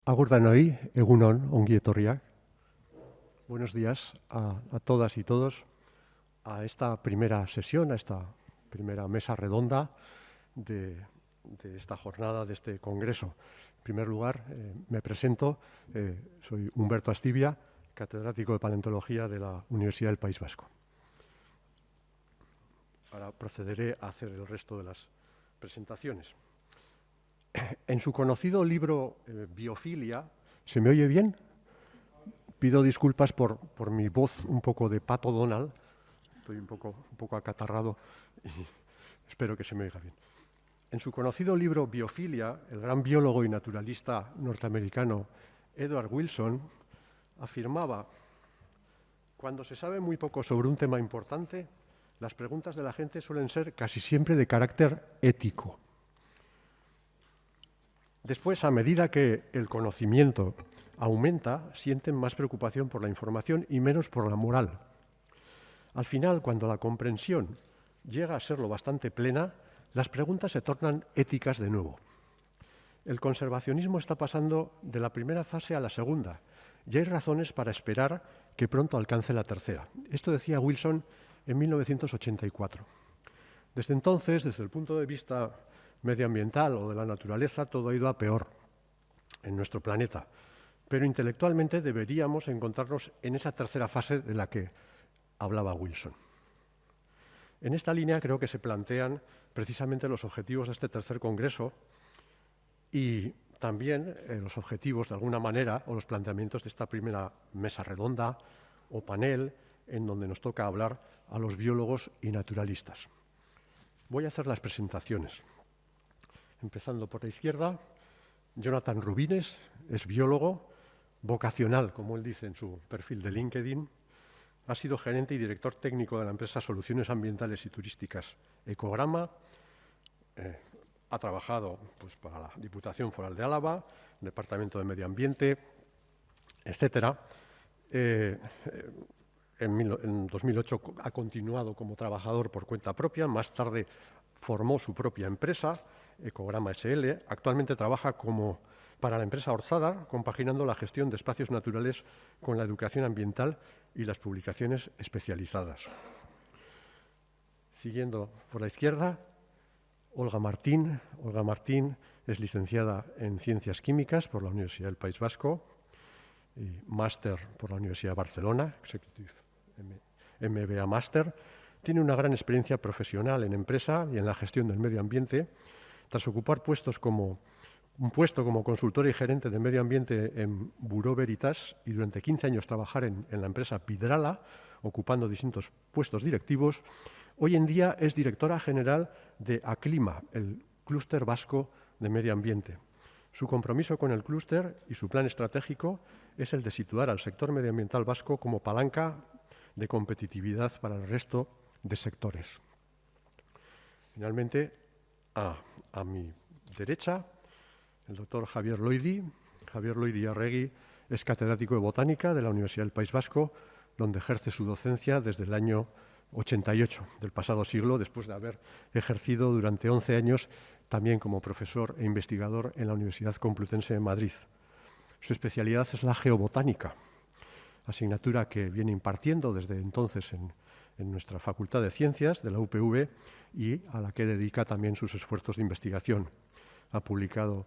Agur danoi, egunon, ongi etorriak. Buenos días a todas y todos a esta primera sesión, a esta primera mesa redonda de esta jornada, de este congreso. En primer lugar, me presento, soy Humberto Astibia, catedrático de Paleontología de la Universidad del País Vasco. Ahora procederé a hacer el resto de las presentaciones. En su conocido libro Biofilia, ¿se me oye bien? Pido disculpas por mi voz un poco de Pato Donald. Estoy un poco acatarrado y espero que se me oiga bien. En su conocido libro Biofilia, el gran biólogo y naturalista norteamericano Edward Wilson afirmaba: cuando se sabe muy poco sobre un tema importante, las preguntas de la gente suelen ser casi siempre de carácter ético. Después, a medida que el conocimiento aumenta, sienten más preocupación por la información y menos por la moral. Al final, cuando la comprensión llega a ser lo bastante plena, las preguntas se tornan éticas de nuevo. El conservacionismo está pasando de la primera fase a la segunda y hay razones para esperar que pronto alcance la tercera. Esto decía Wilson en 1984. Desde entonces, desde el punto de vista medioambiental o de la naturaleza, todo ha ido a peor en nuestro planeta. Pero intelectualmente deberíamos encontrarnos en esa tercera fase de la que hablaba Wilson. En esta línea creo que se plantean precisamente los objetivos de este tercer congreso y también los objetivos, de alguna manera, o los planteamientos de esta primera mesa redonda o panel en donde nos toca hablar a los biólogos y naturalistas. Voy a hacer las presentaciones. Empezando por la izquierda, Jonathan Rubines es biólogo vocacional, como él dice en su perfil de LinkedIn. Ha sido gerente y director técnico de la empresa Soluciones Ambientales y Turísticas Ecograma. Ha trabajado para la Diputación Foral de Álava, el Departamento de Medio Ambiente, etc. En 2008 ha continuado como trabajador por cuenta propia. Más tarde formó su propia empresa, Ecograma SL. Actualmente trabaja para la empresa Orzadar, compaginando la gestión de espacios naturales con la educación ambiental y las publicaciones especializadas. Siguiendo por la izquierda, Olga Martín. Olga Martín es licenciada en Ciencias Químicas por la Universidad del País Vasco y máster por la Universidad de Barcelona, Executive MBA Máster. Tiene una gran experiencia profesional en empresa y en la gestión del medio ambiente. Tras ocupar un puesto como consultora y gerente de medio ambiente en Bureau Veritas y durante 15 años trabajar en la empresa Vidrala, ocupando distintos puestos directivos, hoy en día es directora general de Aclima, el clúster vasco de medio ambiente. Su compromiso con el clúster y su plan estratégico es el de situar al sector medioambiental vasco como palanca de competitividad para el resto de sectores. Finalmente, a mi derecha, el doctor Javier Loidi. Javier Loidi Arregui es catedrático de Botánica de la Universidad del País Vasco, donde ejerce su docencia desde el año 88 del pasado siglo, después de haber ejercido durante 11 años también como profesor e investigador en la Universidad Complutense de Madrid. Su especialidad es la geobotánica, asignatura que viene impartiendo desde entonces en nuestra Facultad de Ciencias de la UPV y a la que dedica también sus esfuerzos de investigación. Ha publicado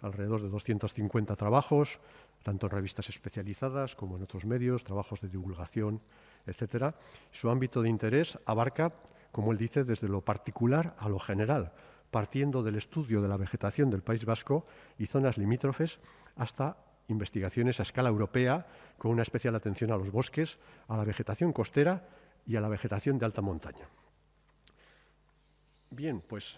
alrededor de 250 trabajos, tanto en revistas especializadas como en otros medios, trabajos de divulgación, etc. Su ámbito de interés abarca, como él dice, desde lo particular a lo general, partiendo del estudio de la vegetación del País Vasco y zonas limítrofes hasta investigaciones a escala europea, con una especial atención a los bosques, a la vegetación costera y a la vegetación de alta montaña. Bien, pues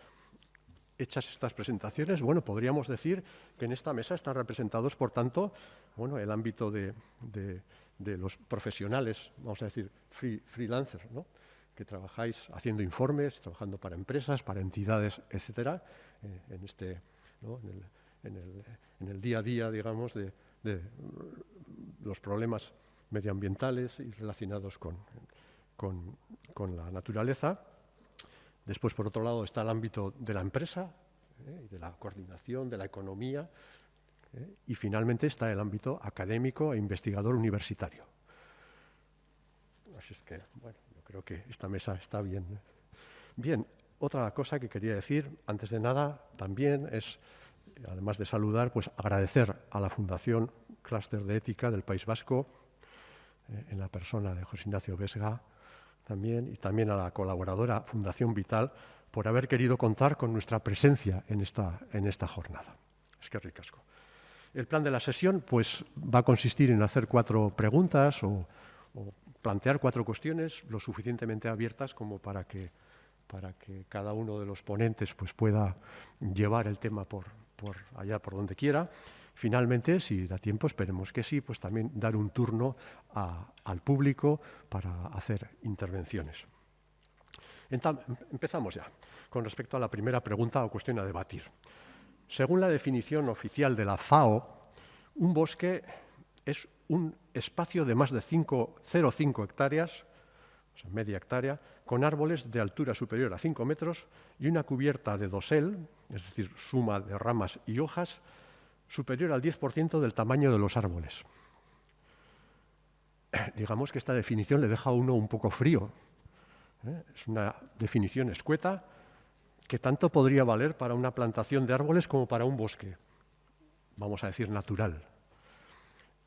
hechas estas presentaciones, podríamos decir que en esta mesa están representados, por tanto, el ámbito de los profesionales, vamos a decir, freelancers, ¿no?, que trabajáis haciendo informes, trabajando para empresas, para entidades, etcétera, en el día a día, digamos, de los problemas medioambientales y relacionados con la naturaleza. Después, por otro lado, está el ámbito de la empresa, de la coordinación, de la economía, Y finalmente está el ámbito académico e investigador universitario. Así es que, bueno, yo creo que esta mesa está bien. Bien, otra cosa que quería decir, antes de nada, también es, además de saludar, pues agradecer a la Fundación Clúster de Ética del País Vasco, en la persona de José Ignacio Vesga, también, y también a la colaboradora Fundación Vital, por haber querido contar con nuestra presencia en esta jornada. Es que ricasco. El plan de la sesión pues, va a consistir en hacer 4 preguntas o plantear 4 cuestiones lo suficientemente abiertas como para que cada uno de los ponentes pues, pueda llevar el tema por allá por donde quiera. Finalmente, si da tiempo, esperemos que sí, pues también dar un turno al público para hacer intervenciones. Empezamos ya con respecto a la primera pregunta o cuestión a debatir. Según la definición oficial de la FAO, un bosque es un espacio de más de 0,5 hectáreas, o sea, media hectárea, con árboles de altura superior a 5 metros y una cubierta de dosel, es decir, suma de ramas y hojas, superior al 10% del tamaño de los árboles. Digamos que esta definición le deja a uno un poco frío. Es una definición escueta que tanto podría valer para una plantación de árboles como para un bosque, vamos a decir natural.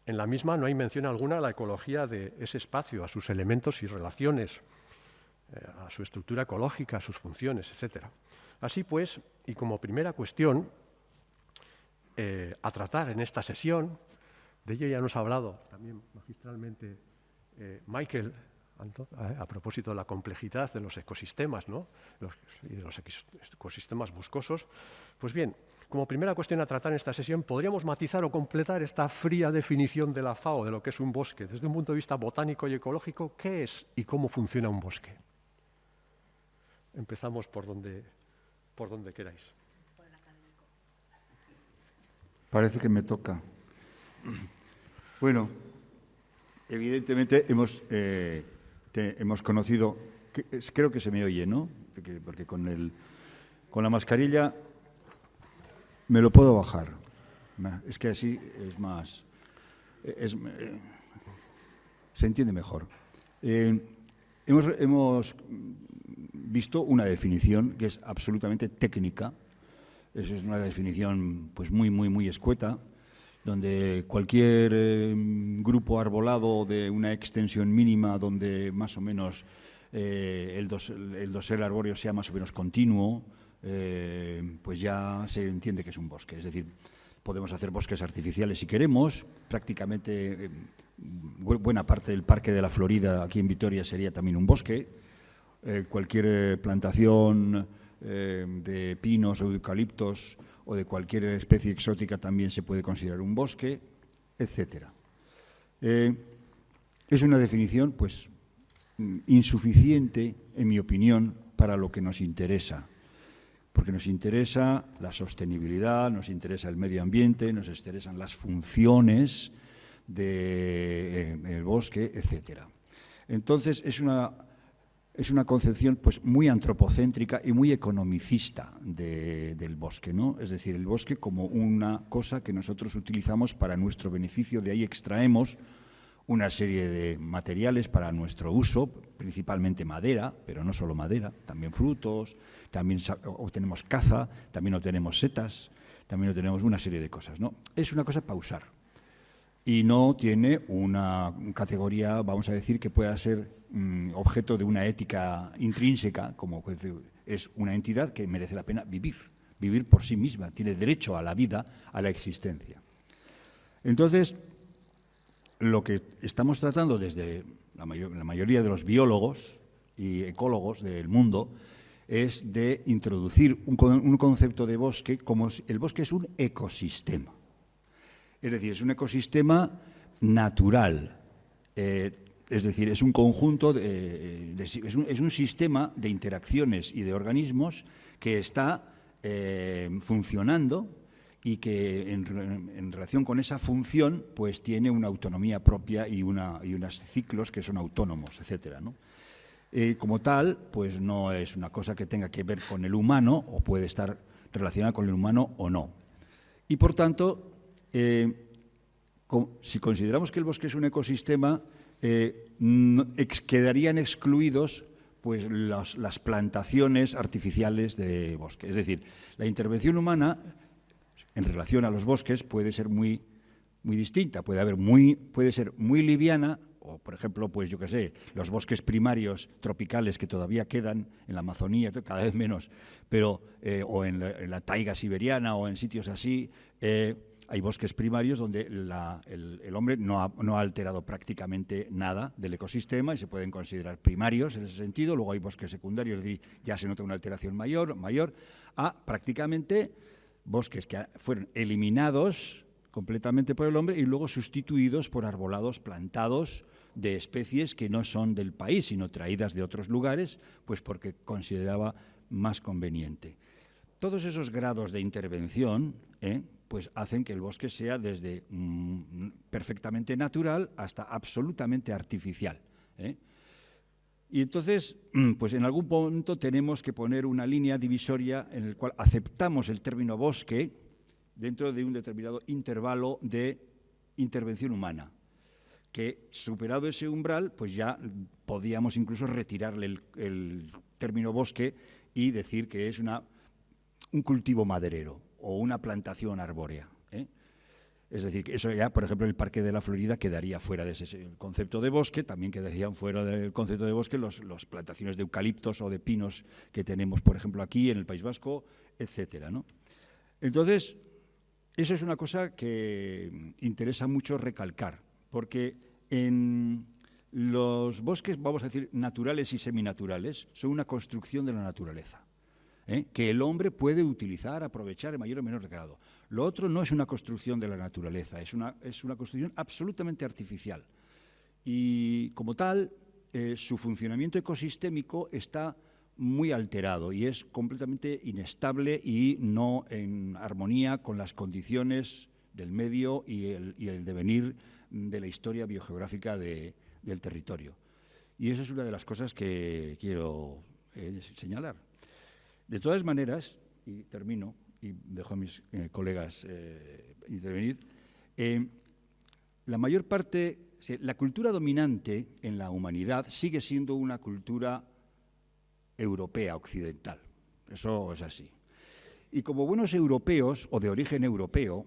En la misma no hay mención alguna a la ecología de ese espacio, a sus elementos y relaciones, a su estructura ecológica, a sus funciones, etc. Así pues, y como primera cuestión a tratar en esta sesión, de ello ya nos ha hablado también magistralmente Michael, a propósito de la complejidad de los ecosistemas, ¿no? Y de los ecosistemas boscosos. Pues bien, como primera cuestión a tratar en esta sesión, podríamos matizar o completar esta fría definición de la FAO de lo que es un bosque. Desde un punto de vista botánico y ecológico, ¿qué es y cómo funciona un bosque? Empezamos por donde queráis. Parece que me toca. Bueno, evidentemente hemos conocido, creo que se me oye, ¿no? Porque con la mascarilla me lo puedo bajar. Es que así es más, se entiende mejor. Hemos visto una definición que es absolutamente técnica. Es una definición pues muy escueta, donde cualquier grupo arbolado de una extensión mínima donde más o menos el dosel arbóreo sea más o menos continuo, pues ya se entiende que es un bosque. Es decir, podemos hacer bosques artificiales si queremos. Prácticamente buena parte del Parque de la Florida aquí en Vitoria sería también un bosque. Cualquier plantación de pinos o de eucaliptos o de cualquier especie exótica también se puede considerar un bosque, etc. Es una definición pues, insuficiente, en mi opinión, para lo que nos interesa, porque nos interesa la sostenibilidad, nos interesa el medio ambiente, nos interesan las funciones del bosque, etc. Entonces, es una concepción pues, muy antropocéntrica y muy economicista del bosque, ¿no? Es decir, el bosque como una cosa que nosotros utilizamos para nuestro beneficio, de ahí extraemos una serie de materiales para nuestro uso, principalmente madera, pero no solo madera, también frutos, también obtenemos caza, también obtenemos setas, también obtenemos una serie de cosas, ¿no? Es una cosa para usar y no tiene una categoría, vamos a decir, que pueda ser objeto de una ética intrínseca, como es una entidad que merece la pena vivir por sí misma, tiene derecho a la vida, a la existencia. Entonces, lo que estamos tratando desde la mayoría de los biólogos y ecólogos del mundo es de introducir un concepto de bosque como el bosque es un ecosistema. Es decir, es un ecosistema natural, es decir, es un conjunto, es un sistema de interacciones y de organismos que está funcionando y que en relación con esa función pues tiene una autonomía propia y unos ciclos que son autónomos, etcétera, ¿no? Como tal, pues no es una cosa que tenga que ver con el humano o puede estar relacionada con el humano o no. Y por tanto, si consideramos que el bosque es un ecosistema, quedarían excluidos pues, las plantaciones artificiales de bosque. Es decir, la intervención humana en relación a los bosques puede ser muy distinta, puede ser muy liviana, o por ejemplo, pues yo qué sé, los bosques primarios tropicales que todavía quedan en la Amazonía, cada vez menos, pero o en la taiga siberiana o en sitios así, hay bosques primarios donde el hombre no ha alterado prácticamente nada del ecosistema y se pueden considerar primarios en ese sentido. Luego hay bosques secundarios y ya se nota una alteración mayor a prácticamente bosques que fueron eliminados completamente por el hombre y luego sustituidos por arbolados plantados de especies que no son del país, sino traídas de otros lugares, pues porque consideraba más conveniente. Todos esos grados de intervención pues hacen que el bosque sea desde perfectamente natural hasta absolutamente artificial. Y entonces, pues en algún punto tenemos que poner una línea divisoria en la cual aceptamos el término bosque dentro de un determinado intervalo de intervención humana, que superado ese umbral, pues ya podíamos incluso retirarle el término bosque y decir que es un cultivo maderero o una plantación arbórea. Es decir, que eso ya, por ejemplo, el Parque de la Florida quedaría fuera de ese concepto de bosque, también quedarían fuera del concepto de bosque las plantaciones de eucaliptos o de pinos que tenemos, por ejemplo, aquí en el País Vasco, etcétera, ¿no? Entonces, eso es una cosa que interesa mucho recalcar, porque en los bosques, vamos a decir, naturales y seminaturales, son una construcción de la naturaleza, que el hombre puede utilizar, aprovechar en mayor o menor grado. Lo otro no es una construcción de la naturaleza, es una construcción absolutamente artificial. Y como tal, su funcionamiento ecosistémico está muy alterado y es completamente inestable y no en armonía con las condiciones del medio y el devenir de la historia biogeográfica del territorio. Y esa es una de las cosas que quiero señalar. De todas maneras, y termino, y dejo a mis colegas intervenir, la mayor parte, la cultura dominante en la humanidad sigue siendo una cultura europea, occidental. Eso es así. Y como buenos europeos, o de origen europeo,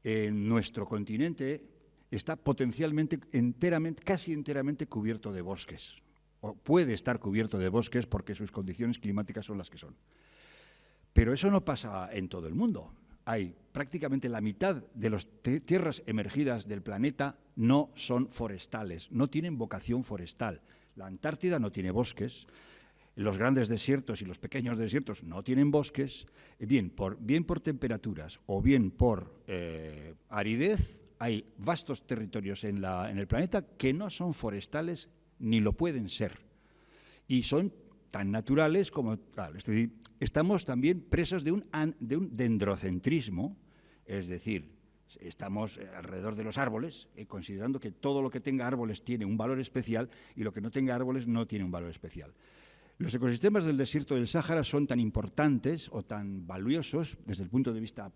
nuestro continente está potencialmente, casi enteramente cubierto de bosques, o puede estar cubierto de bosques porque sus condiciones climáticas son las que son. Pero eso no pasa en todo el mundo. Hay prácticamente la mitad de las tierras emergidas del planeta no son forestales, no tienen vocación forestal. La Antártida no tiene bosques, los grandes desiertos y los pequeños desiertos no tienen bosques, bien por temperaturas o bien por aridez, hay vastos territorios en el planeta que no son forestales ni lo pueden ser. Y son tan naturales como tal. Estamos también presos de un dendrocentrismo, es decir, estamos alrededor de los árboles, considerando que todo lo que tenga árboles tiene un valor especial y lo que no tenga árboles no tiene un valor especial. Los ecosistemas del desierto del Sáhara son tan importantes o tan valiosos desde el punto de vista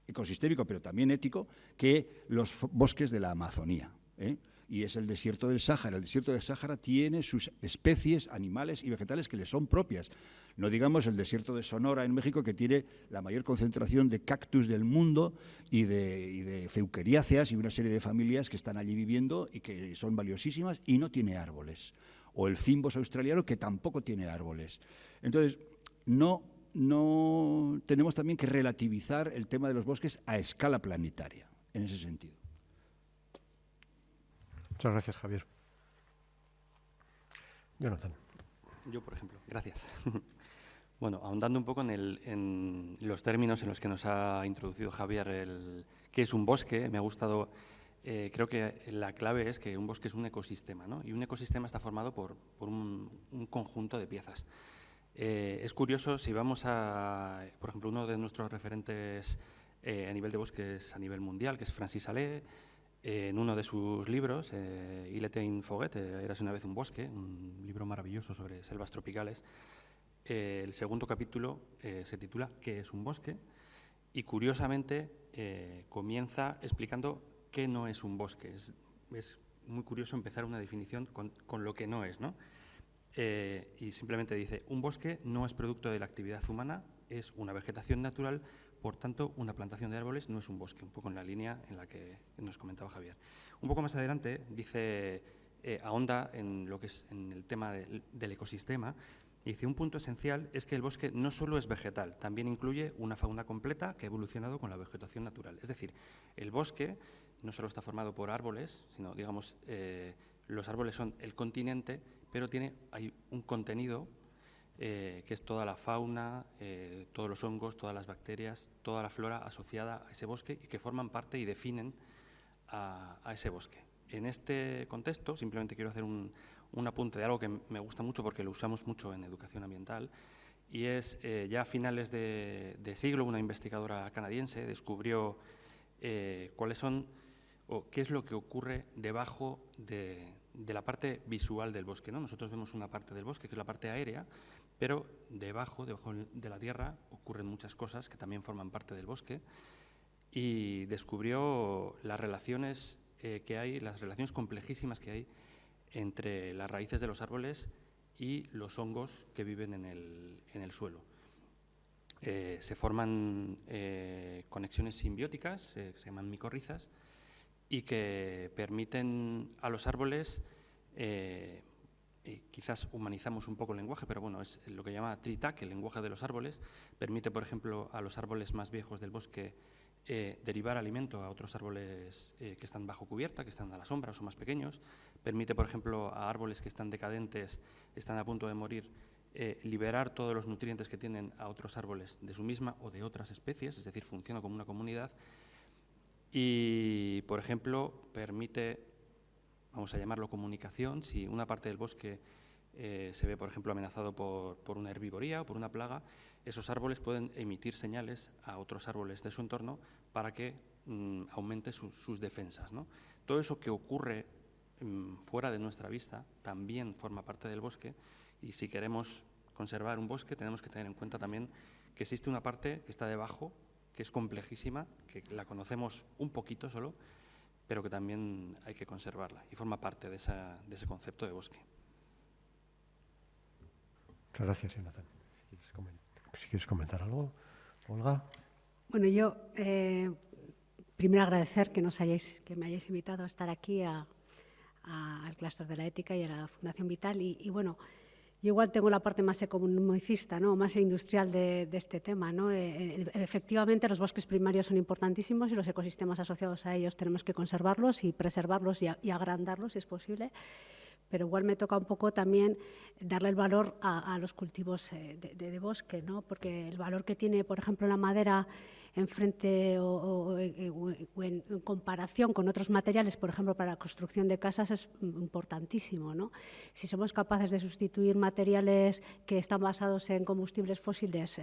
ecosistémico, pero también ético, que los bosques de la Amazonía. Y es el desierto del Sáhara. El desierto del Sáhara tiene sus especies animales y vegetales que le son propias. No digamos el desierto de Sonora en México, que tiene la mayor concentración de cactus del mundo y de feuqueriáceas y una serie de familias que están allí viviendo y que son valiosísimas y no tiene árboles. O el Fynbos australiano, que tampoco tiene árboles. Entonces, no tenemos también que relativizar el tema de los bosques a escala planetaria, en ese sentido. Muchas gracias, Javier. Jonathan. Yo, por ejemplo. Gracias. Bueno, ahondando un poco en los términos en los que nos ha introducido Javier, qué es un bosque, me ha gustado. Creo que la clave es que un bosque es un ecosistema, ¿no? Y un ecosistema está formado por un conjunto de piezas. Es curioso, si vamos por ejemplo, uno de nuestros referentes a nivel de bosques a nivel mundial, que es Francis Allais, en uno de sus libros, Il était une forêt, Érase una vez un bosque, un libro maravilloso sobre selvas tropicales, el segundo capítulo se titula ¿Qué es un bosque? Y curiosamente comienza explicando qué no es un bosque. Es muy curioso empezar una definición con lo que no es, ¿no? Y simplemente dice, un bosque no es producto de la actividad humana, es una vegetación natural, por tanto, una plantación de árboles no es un bosque, un poco en la línea en la que nos comentaba Javier. Un poco más adelante dice, ahonda en lo que es en el tema del ecosistema, y dice, un punto esencial es que el bosque no solo es vegetal, también incluye una fauna completa que ha evolucionado con la vegetación natural. Es decir, el bosque no solo está formado por árboles, sino, digamos, los árboles son el continente, pero hay un contenido que es toda la fauna, todos los hongos, todas las bacterias, toda la flora asociada a ese bosque y que forman parte y definen a ese bosque. En este contexto, simplemente quiero hacer un apunte de algo que me gusta mucho porque lo usamos mucho en educación ambiental, y es ya a finales de siglo una investigadora canadiense descubrió cuáles son o qué es lo que ocurre debajo de la parte visual del bosque, ¿no? Nosotros vemos una parte del bosque que es la parte aérea, pero debajo de la tierra ocurren muchas cosas que también forman parte del bosque, y descubrió las relaciones que hay, las relaciones complejísimas que hay entre las raíces de los árboles y los hongos que viven en el suelo. Se forman conexiones simbióticas, se llaman micorrizas, y que permiten a los árboles, quizás humanizamos un poco el lenguaje, pero bueno, es lo que llama tree-tag, el lenguaje de los árboles, permite, por ejemplo, a los árboles más viejos del bosque derivar alimento a otros árboles que están bajo cubierta, que están a la sombra o son más pequeños. Permite, por ejemplo, a árboles que están decadentes, están a punto de morir, liberar todos los nutrientes que tienen a otros árboles de su misma o de otras especies, es decir, funciona como una comunidad. Y, por ejemplo, permite, vamos a llamarlo comunicación, si una parte del bosque se ve, por ejemplo, amenazado por una herbivoría o por una plaga, esos árboles pueden emitir señales a otros árboles de su entorno para que aumente sus defensas, ¿no? Todo eso que ocurre fuera de nuestra vista también forma parte del bosque, y si queremos conservar un bosque tenemos que tener en cuenta también que existe una parte que está debajo, que es complejísima, que la conocemos un poquito solo, pero que también hay que conservarla y forma parte de ese concepto de bosque. Muchas gracias, Jonathan. Si quieres comentar algo, Olga. Bueno, yo primero agradecer que me hayáis invitado a estar aquí al Clúster de la Ética y a la Fundación Vital. Y bueno, yo igual tengo la parte más economicista, ¿no?, más industrial de este tema, ¿no? Efectivamente, los bosques primarios son importantísimos y los ecosistemas asociados a ellos tenemos que conservarlos y preservarlos y agrandarlos, si es posible. Pero igual me toca un poco también darle el valor a los cultivos de bosque, ¿no? Porque el valor que tiene, por ejemplo, la madera en comparación con otros materiales, por ejemplo, para la construcción de casas, es importantísimo, ¿no? Si somos capaces de sustituir materiales que están basados en combustibles fósiles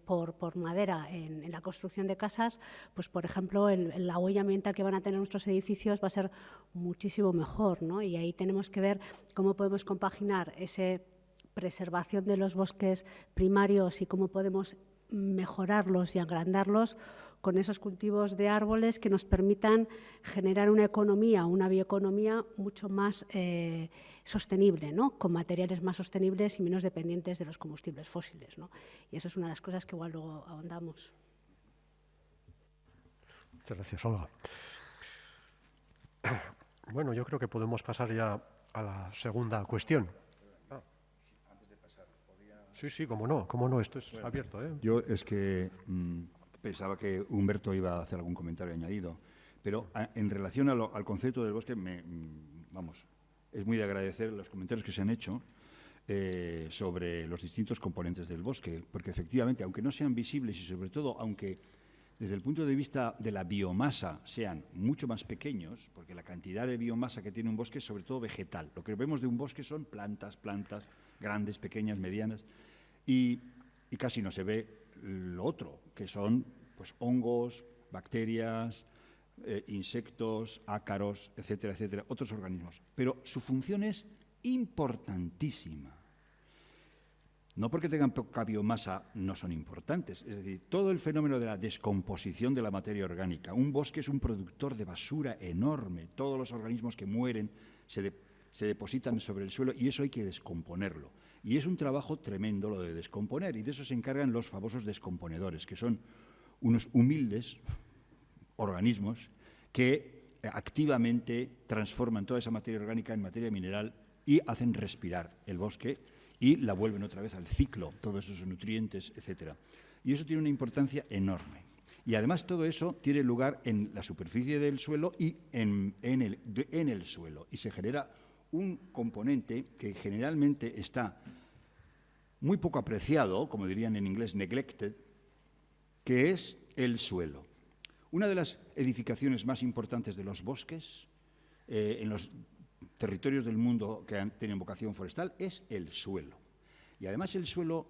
por madera en la construcción de casas, pues, por ejemplo, la huella ambiental que van a tener nuestros edificios va a ser muchísimo mejor, ¿no? Y ahí tenemos que ver cómo podemos compaginar esa preservación de los bosques primarios y cómo podemos mejorarlos y agrandarlos con esos cultivos de árboles que nos permitan generar una economía, una bioeconomía mucho más sostenible, ¿no?, con materiales más sostenibles y menos dependientes de los combustibles fósiles, ¿no? Y eso es una de las cosas que igual luego ahondamos. Muchas gracias, Olga. Bueno, yo creo que podemos pasar ya a la segunda cuestión. Sí, cómo no, esto es abierto, ¿eh? Yo es que pensaba que Humberto iba a hacer algún comentario añadido, pero en relación al concepto del bosque, es muy de agradecer los comentarios que se han hecho sobre los distintos componentes del bosque, porque efectivamente, aunque no sean visibles y sobre todo, aunque desde el punto de vista de la biomasa sean mucho más pequeños, porque la cantidad de biomasa que tiene un bosque es sobre todo vegetal. Lo que vemos de un bosque son plantas grandes, pequeñas, medianas, y casi no se ve lo otro, que son pues hongos, bacterias, insectos, ácaros, etcétera, otros organismos. Pero su función es importantísima. No porque tengan poca biomasa no son importantes. Es decir, todo el fenómeno de la descomposición de la materia orgánica. Un bosque es un productor de basura enorme. Todos los organismos que mueren se depositan sobre el suelo y eso hay que descomponerlo. Y es un trabajo tremendo lo de descomponer, y de eso se encargan los famosos descomponedores, que son unos humildes organismos que activamente transforman toda esa materia orgánica en materia mineral y hacen respirar el bosque y la vuelven otra vez al ciclo, todos esos nutrientes, etc. Y eso tiene una importancia enorme. Y además todo eso tiene lugar en la superficie del suelo y en el suelo. Y se genera un componente que generalmente está muy poco apreciado, como dirían en inglés neglected, que es el suelo. Una de las edificaciones más importantes de los bosques en los territorios del mundo que tienen vocación forestal es el suelo. Y además el suelo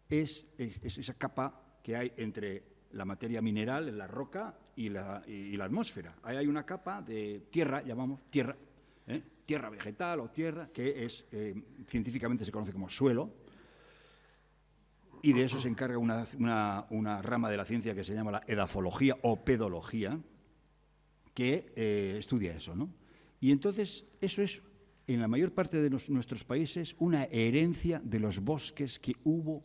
es esa capa que hay entre la materia mineral, la roca y la atmósfera. Ahí hay una capa de tierra, llamamos tierra, tierra vegetal o tierra, que es científicamente se conoce como suelo, y de eso se encarga una rama de la ciencia que se llama la edafología o pedología, que estudia eso, ¿no? Y entonces eso es, en la mayor parte de nuestros países, una herencia de los bosques que hubo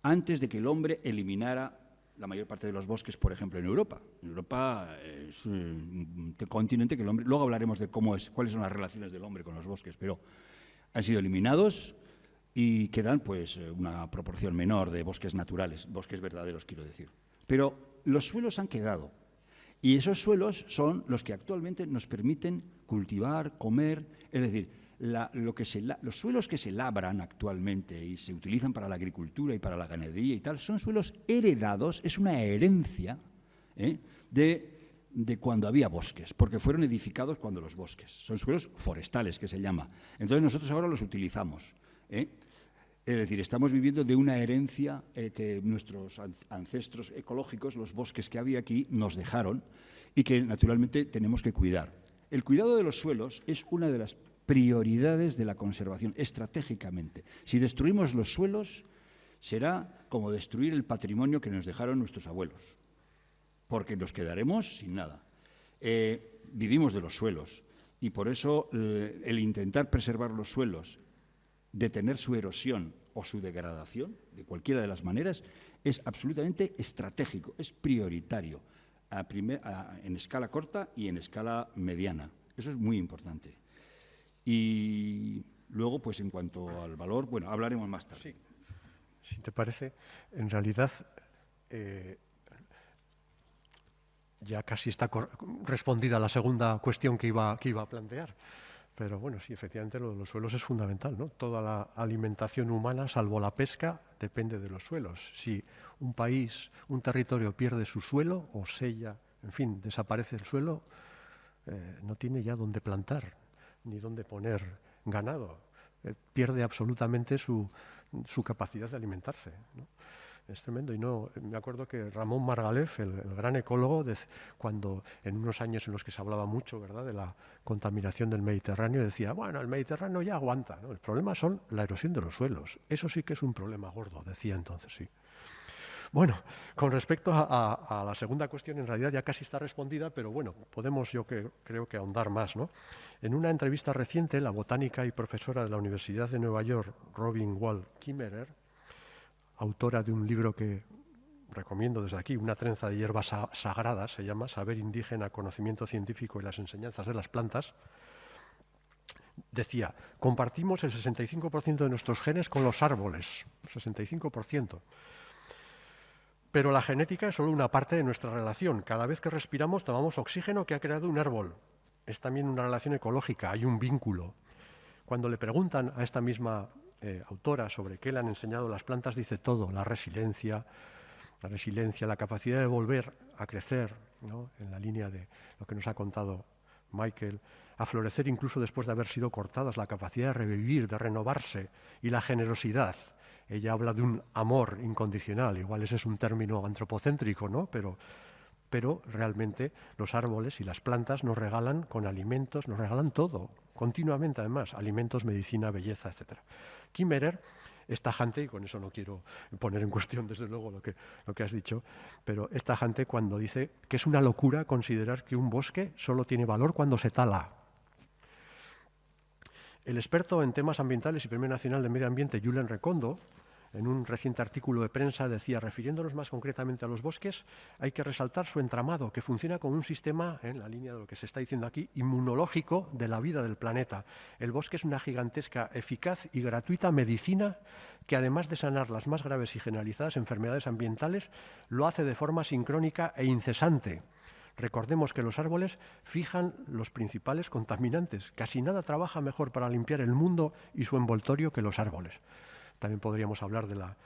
antes de que el hombre eliminara la mayor parte de los bosques, por ejemplo, en Europa. Europa es un continente que el hombre... Luego hablaremos de cuáles son las relaciones del hombre con los bosques, pero han sido eliminados y quedan pues una proporción menor de bosques naturales, bosques verdaderos, quiero decir. Pero los suelos han quedado. Y esos suelos son los que actualmente nos permiten cultivar, comer, es decir, los suelos que se labran actualmente y se utilizan para la agricultura y para la ganadería y tal, son suelos heredados, es una herencia de cuando había bosques, porque fueron edificados cuando los bosques. Son suelos forestales, que se llama. Entonces nosotros ahora los utilizamos. Es decir, estamos viviendo de una herencia que nuestros ancestros ecológicos, los bosques que había aquí, nos dejaron y que naturalmente tenemos que cuidar. El cuidado de los suelos es una de las prioridades de la conservación, estratégicamente. Si destruimos los suelos, será como destruir el patrimonio que nos dejaron nuestros abuelos, porque nos quedaremos sin nada. Vivimos de los suelos y por eso el intentar preservar los suelos, detener su erosión o su degradación, de cualquiera de las maneras, es absolutamente estratégico, es prioritario, en escala corta y en escala mediana. Eso es muy importante. Y luego, pues en cuanto al valor, bueno, hablaremos más tarde. Sí. Si te parece, en realidad ya casi está respondida la segunda cuestión que iba a plantear. Pero bueno, sí, efectivamente lo de los suelos es fundamental, ¿no? Toda la alimentación humana, salvo la pesca, depende de los suelos. Si un país, un territorio pierde su suelo o sella, en fin, desaparece el suelo, no tiene ya dónde plantar ni dónde poner ganado. Pierde absolutamente su capacidad de alimentarse, ¿no? Es tremendo. Y no, me acuerdo que Ramón Margalef, el gran ecólogo, cuando en unos años en los que se hablaba mucho, ¿verdad?, de la contaminación del Mediterráneo, decía, bueno, el Mediterráneo ya aguanta, ¿no? El problema son la erosión de los suelos. Eso sí que es un problema gordo, decía entonces, sí. Bueno, con respecto a la segunda cuestión, en realidad ya casi está respondida, pero bueno, podemos creo que ahondar más, ¿no? En una entrevista reciente, la botánica y profesora de la Universidad de Nueva York, Robin Wall Kimmerer, autora de un libro que recomiendo desde aquí, Una trenza de hierbas sagradas, se llama Saber indígena, conocimiento científico y las enseñanzas de las plantas, decía, compartimos el 65% de nuestros genes con los árboles, 65%. Pero la genética es solo una parte de nuestra relación. Cada vez que respiramos tomamos oxígeno que ha creado un árbol. Es también una relación ecológica, hay un vínculo. Cuando le preguntan a esta misma autora sobre qué le han enseñado las plantas, dice todo, la resiliencia, la capacidad de volver a crecer, ¿no?, en la línea de lo que nos ha contado Michael, a florecer incluso después de haber sido cortadas, la capacidad de revivir, de renovarse, y la generosidad. Ella habla de un amor incondicional, igual ese es un término antropocéntrico, ¿no?, pero realmente los árboles y las plantas nos regalan con alimentos, nos regalan todo, continuamente además, alimentos, medicina, belleza, etc. Kimmerer es tajante, y con eso no quiero poner en cuestión desde luego lo que has dicho, pero es tajante cuando dice que es una locura considerar que un bosque solo tiene valor cuando se tala. El experto en temas ambientales y Premio Nacional de Medio Ambiente, Julen Recondo, en un reciente artículo de prensa decía, refiriéndonos más concretamente a los bosques, hay que resaltar su entramado, que funciona como un sistema, en la línea de lo que se está diciendo aquí, inmunológico de la vida del planeta. El bosque es una gigantesca, eficaz y gratuita medicina que, además de sanar las más graves y generalizadas enfermedades ambientales, lo hace de forma sincrónica e incesante. Recordemos que los árboles fijan los principales contaminantes. Casi nada trabaja mejor para limpiar el mundo y su envoltorio que los árboles. También podríamos hablar de la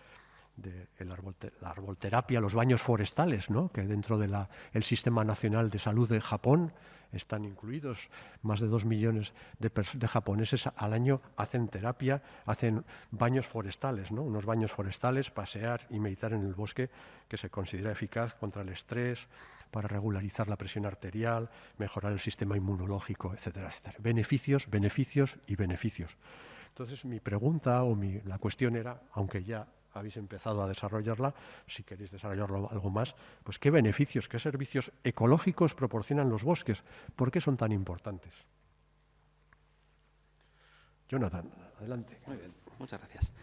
arbolterapia, los baños forestales, ¿no? Que dentro del Sistema Nacional de Salud de Japón están incluidos. Más de 2 millones de japoneses al año hacen terapia, hacen baños forestales, ¿no? Unos baños forestales, pasear y meditar en el bosque, que se considera eficaz contra el estrés, para regularizar la presión arterial, mejorar el sistema inmunológico, etcétera, etcétera. Beneficios, beneficios y beneficios. Entonces, mi pregunta la cuestión era, aunque ya habéis empezado a desarrollarla, si queréis desarrollarlo algo más, pues qué beneficios, qué servicios ecológicos proporcionan los bosques, ¿por qué son tan importantes? Jonathan, adelante. Muy bien, muchas gracias.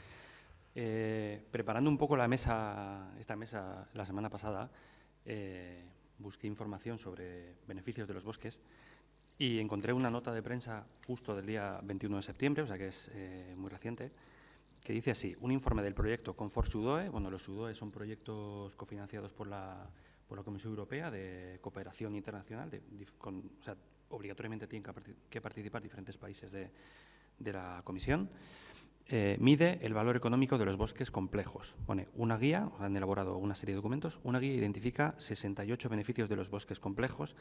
Preparando un poco esta mesa la semana pasada, busqué información sobre beneficios de los bosques y encontré una nota de prensa justo del día 21 de septiembre, o sea que es muy reciente, que dice así: un informe del proyecto Confort-SUDOE. Bueno, los SUDOE son proyectos cofinanciados por la Comisión Europea de cooperación internacional, o sea, obligatoriamente tienen que participar diferentes países de la Comisión. Mide el valor económico de los bosques complejos. Pone una guía, han elaborado una serie de documentos, una guía identifica 68 beneficios de los bosques complejos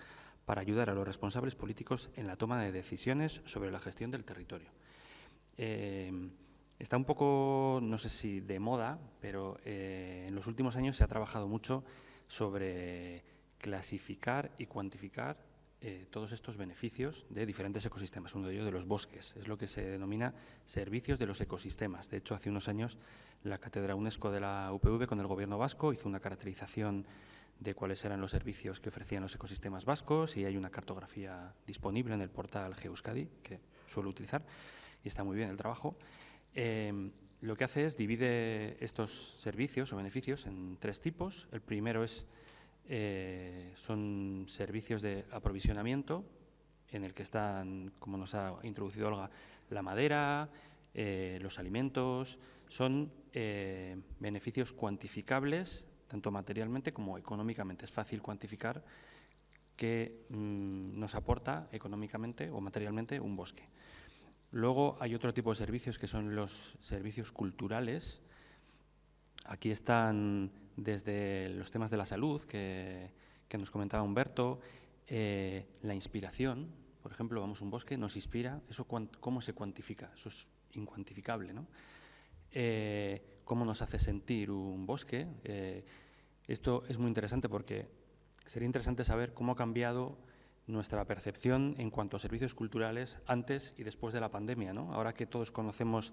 para ayudar a los responsables políticos en la toma de decisiones sobre la gestión del territorio. Está un poco, no sé si de moda, pero en los últimos años se ha trabajado mucho sobre clasificar y cuantificar todos estos beneficios de diferentes ecosistemas, uno de ellos de los bosques. Es lo que se denomina servicios de los ecosistemas. De hecho, hace unos años la Cátedra UNESCO de la UPV con el Gobierno vasco hizo una caracterización de cuáles eran los servicios que ofrecían los ecosistemas vascos, y hay una cartografía disponible en el portal GeoEuskadi, que suelo utilizar, y está muy bien el trabajo. Lo que hace es divide estos servicios o beneficios en 3 tipos. El primero son servicios de aprovisionamiento, en el que están, como nos ha introducido Olga, la madera, los alimentos. Son beneficios cuantificables, tanto materialmente como económicamente. Es fácil cuantificar qué nos aporta económicamente o materialmente un bosque. Luego hay otro tipo de servicios, que son los servicios culturales. Aquí están desde los temas de la salud, que nos comentaba Humberto, la inspiración. Por ejemplo, vamos a un bosque, nos inspira. ¿Eso cómo se cuantifica? Eso es incuantificable, ¿no? ¿Cómo nos hace sentir un bosque? Esto es muy interesante porque sería interesante saber cómo ha cambiado nuestra percepción en cuanto a servicios culturales antes y después de la pandemia, ¿no? Ahora que todos conocemos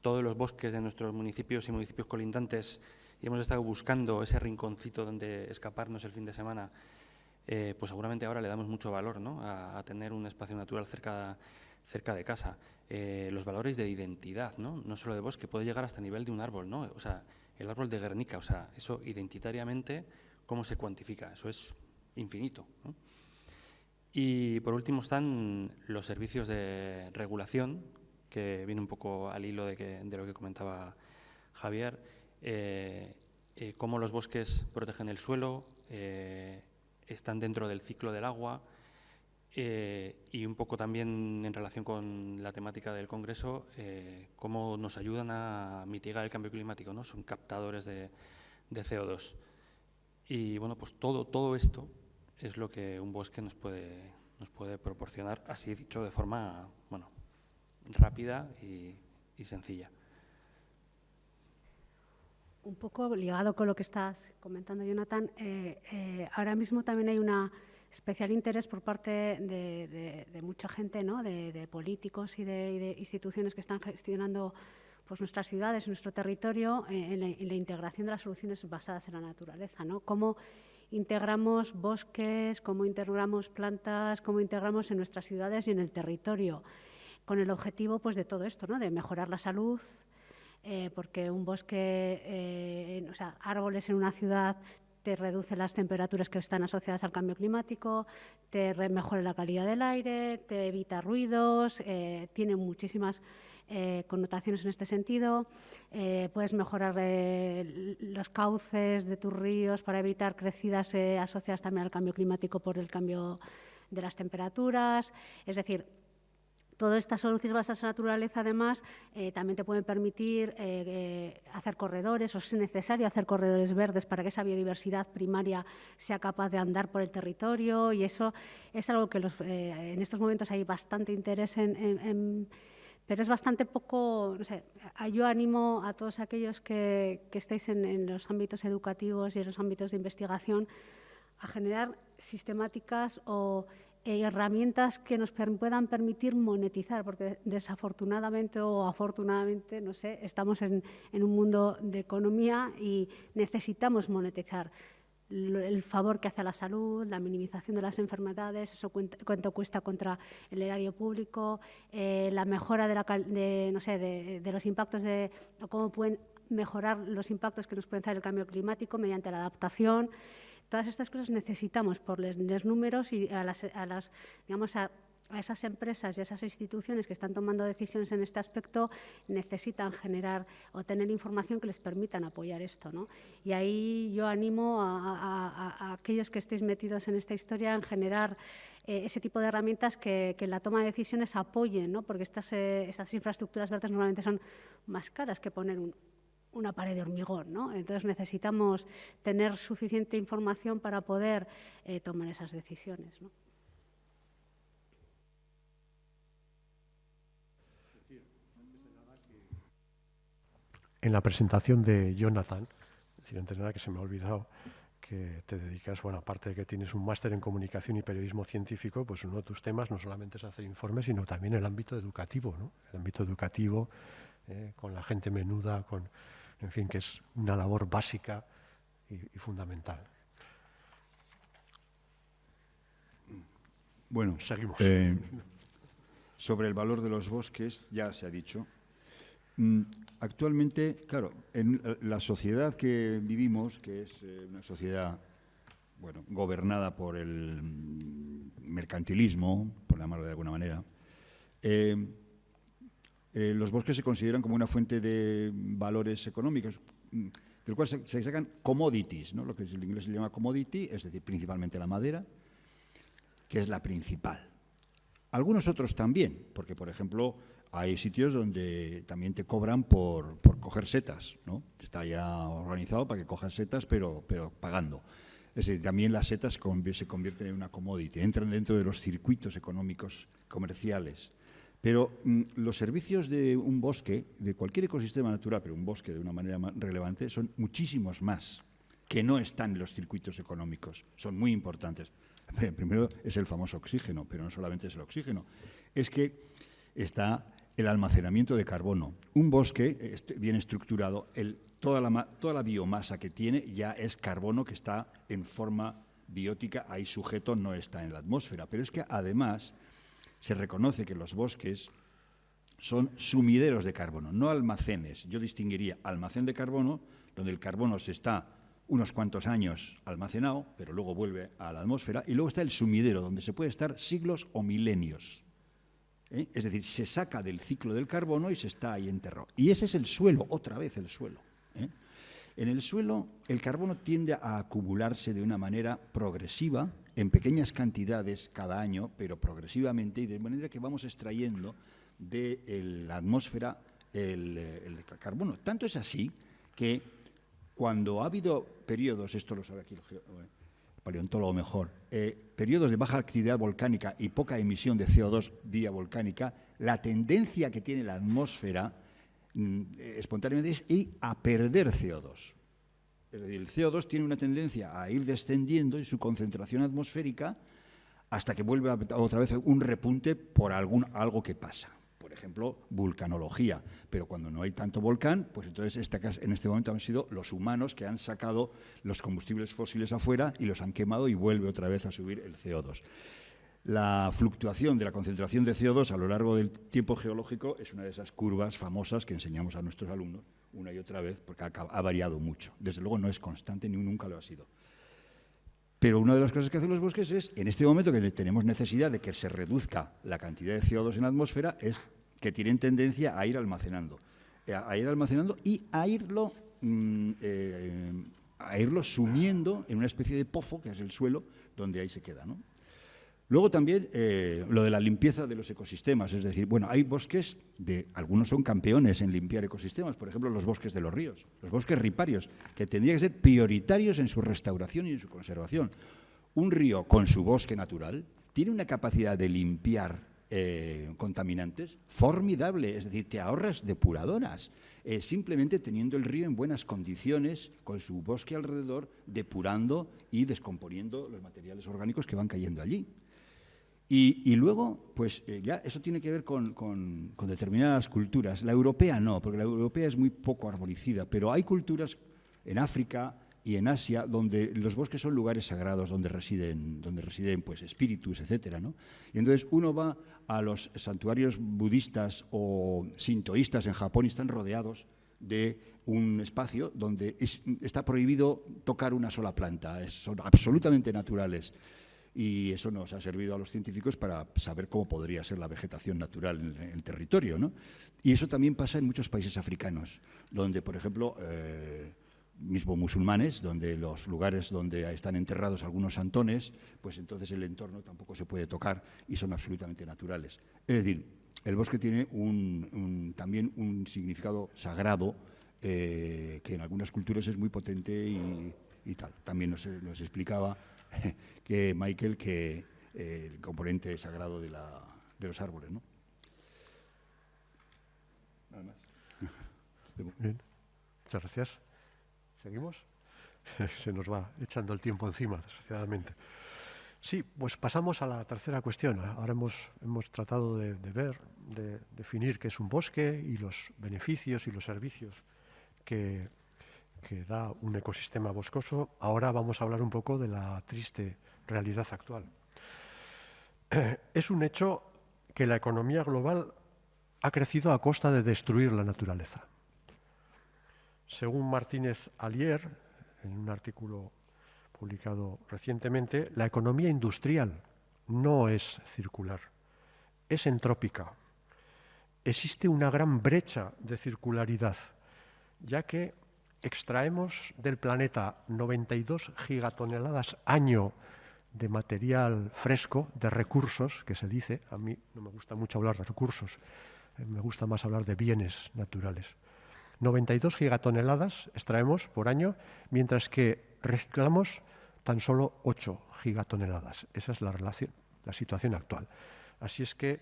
todos los bosques de nuestros municipios y municipios colindantes y hemos estado buscando ese rinconcito donde escaparnos el fin de semana, pues seguramente ahora le damos mucho valor, ¿no? a tener un espacio natural cerca de casa. Los valores de identidad, ¿no? No solo de bosque, puede llegar hasta el nivel de un árbol, ¿no? O sea, el árbol de Guernica, o sea, eso identitariamente, ¿cómo se cuantifica? Eso es infinito, ¿no? Y por último están los servicios de regulación, que viene un poco al hilo de lo que comentaba Javier, cómo los bosques protegen el suelo, están dentro del ciclo del agua, y un poco también en relación con la temática del Congreso, cómo nos ayudan a mitigar el cambio climático, ¿no? Son captadores de CO2. Y bueno, pues todo esto es lo que un bosque nos puede proporcionar, así dicho de forma, bueno, rápida y sencilla. Un poco ligado con lo que estás comentando, Jonathan, ahora mismo también hay un especial interés por parte de mucha gente, ¿no? de políticos y de instituciones que están gestionando pues nuestras ciudades, nuestro territorio, en la integración de las soluciones basadas en la naturaleza, ¿no? Cómo integramos bosques, cómo integramos plantas, cómo integramos en nuestras ciudades y en el territorio, con el objetivo pues, de todo esto, ¿no? De mejorar la salud, porque un bosque, o sea, árboles en una ciudad te reduce las temperaturas que están asociadas al cambio climático, te mejora la calidad del aire, te evita ruidos, tiene muchísimas connotaciones en este sentido. Puedes mejorar los cauces de tus ríos para evitar crecidas asociadas también al cambio climático por el cambio de las temperaturas. Es decir, todas estas soluciones basadas en la naturaleza, además, también te pueden permitir hacer corredores, o si es necesario hacer corredores verdes para que esa biodiversidad primaria sea capaz de andar por el territorio, y eso es algo que en estos momentos hay bastante interés pero es bastante poco, no sé, yo animo a todos aquellos que estéis en los ámbitos educativos y en los ámbitos de investigación a generar sistemáticas o herramientas que nos puedan permitir monetizar, porque desafortunadamente o afortunadamente, no sé, estamos en un mundo de economía y necesitamos monetizar el favor que hace a la salud, la minimización de las enfermedades, eso cuánto cuesta contra el erario público, la mejora de los impactos o cómo pueden mejorar los impactos que nos pueden hacer el cambio climático mediante la adaptación. Todas estas cosas necesitamos por los números y a esas empresas y a esas instituciones que están tomando decisiones en este aspecto necesitan generar o tener información que les permitan apoyar esto, ¿no? Y ahí yo animo a aquellos que estéis metidos en esta historia en generar ese tipo de herramientas que en la toma de decisiones apoyen, ¿no? Porque estas infraestructuras verdes normalmente son más caras que poner una pared de hormigón, ¿no? Entonces necesitamos tener suficiente información para poder tomar esas decisiones, ¿no? En la presentación de Jonathan, antes de nada que se me ha olvidado que te dedicas, bueno, aparte de que tienes un máster en comunicación y periodismo científico, pues uno de tus temas no solamente es hacer informes, sino también el ámbito educativo, ¿no? El ámbito educativo, con la gente menuda, en fin, que es una labor básica y fundamental. Bueno, seguimos. Sobre el valor de los bosques, ya se ha dicho. Actualmente, claro, en la sociedad que vivimos, que es una sociedad, bueno, gobernada por el mercantilismo, por llamarlo de alguna manera, los bosques se consideran como una fuente de valores económicos, del cual se sacan commodities, ¿no? Lo que en inglés se llama commodity, es decir, principalmente la madera, que es la principal. Algunos otros también, porque, por ejemplo, hay sitios donde también te cobran por coger setas, ¿no? Está ya organizado para que cojas setas, pero pagando. Es decir, también las setas se convierten en una commodity, entran dentro de los circuitos económicos comerciales. Pero los servicios de un bosque, de cualquier ecosistema natural, pero un bosque de una manera más relevante, son muchísimos más que no están en los circuitos económicos. Son muy importantes. Primero es el famoso oxígeno, pero no solamente es el oxígeno. Es que está el almacenamiento de carbono. Un bosque bien estructurado, toda la biomasa que tiene ya es carbono que está en forma biótica, ahí sujeto, no está en la atmósfera. Pero es que además se reconoce que los bosques son sumideros de carbono, no almacenes. Yo distinguiría almacén de carbono, donde el carbono se está unos cuantos años almacenado, pero luego vuelve a la atmósfera, y luego está el sumidero, donde se puede estar siglos o milenios. Es decir, se saca del ciclo del carbono y se está ahí enterrado. Y ese es el suelo, otra vez el suelo. En el suelo, el carbono tiende a acumularse de una manera progresiva, en pequeñas cantidades cada año, pero progresivamente, y de manera que vamos extrayendo de la atmósfera el carbono. Tanto es así que cuando ha habido periodos, esto lo sabe aquí el paleontólogo mejor, periodos de baja actividad volcánica y poca emisión de CO2 vía volcánica, la tendencia que tiene la atmósfera espontáneamente es ir a perder CO2. Es decir, el CO2 tiene una tendencia a ir descendiendo en su concentración atmosférica hasta que vuelve otra vez un repunte por algo que pasa. Por ejemplo, vulcanología. Pero cuando no hay tanto volcán, pues entonces en este momento han sido los humanos que han sacado los combustibles fósiles afuera y los han quemado y vuelve otra vez a subir el CO2. La fluctuación de la concentración de CO2 a lo largo del tiempo geológico es una de esas curvas famosas que enseñamos a nuestros alumnos una y otra vez, porque ha variado mucho. Desde luego no es constante, ni nunca lo ha sido. Pero una de las cosas que hacen los bosques es, en este momento que tenemos necesidad de que se reduzca la cantidad de CO2 en la atmósfera, es que tienen tendencia a ir almacenando y a irlo sumiendo en una especie de pozo, que es el suelo, donde ahí se queda, ¿no? Luego también lo de la limpieza de los ecosistemas, es decir, bueno, hay bosques, algunos son campeones en limpiar ecosistemas, por ejemplo, los bosques de los ríos, los bosques riparios, que tendrían que ser prioritarios en su restauración y en su conservación. Un río con su bosque natural tiene una capacidad de limpiar contaminantes formidable, es decir, te ahorras depuradoras, simplemente teniendo el río en buenas condiciones, con su bosque alrededor, depurando y descomponiendo los materiales orgánicos que van cayendo allí. Y luego, pues ya eso tiene que ver con determinadas culturas. La europea no, porque la europea es muy poco arboricida, pero hay culturas en África y en Asia donde los bosques son lugares sagrados, donde residen pues, espíritus, etcétera, ¿no? Y entonces uno va a los santuarios budistas o sintoístas en Japón y están rodeados de un espacio donde está prohibido tocar una sola planta, son absolutamente naturales. Y eso nos ha servido a los científicos para saber cómo podría ser la vegetación natural en el territorio, ¿no? Y eso también pasa en muchos países africanos, donde, por ejemplo, mismo musulmanes, donde los lugares donde están enterrados algunos santones, pues entonces el entorno tampoco se puede tocar y son absolutamente naturales. Es decir, el bosque tiene también un significado sagrado que en algunas culturas es muy potente y tal. También nos explicaba que Michael, que el componente sagrado de los árboles, ¿no? Nada más. Bien, muchas gracias. ¿Seguimos? Se nos va echando el tiempo encima, desgraciadamente. Sí, pues pasamos a la tercera cuestión. Ahora hemos tratado de definir qué es un bosque y los beneficios y los servicios que da un ecosistema boscoso. Ahora vamos a hablar un poco de la triste realidad actual. Es un hecho que la economía global ha crecido a costa de destruir la naturaleza. Según Martínez Alier, en un artículo publicado recientemente, la economía industrial no es circular, es entrópica. Existe una gran brecha de circularidad, ya que extraemos del planeta 92 gigatoneladas año de material fresco, de recursos, que se dice. A mí no me gusta mucho hablar de recursos, me gusta más hablar de bienes naturales. 92 gigatoneladas extraemos por año, mientras que reciclamos tan solo 8 gigatoneladas. Esa es la situación actual. Así es que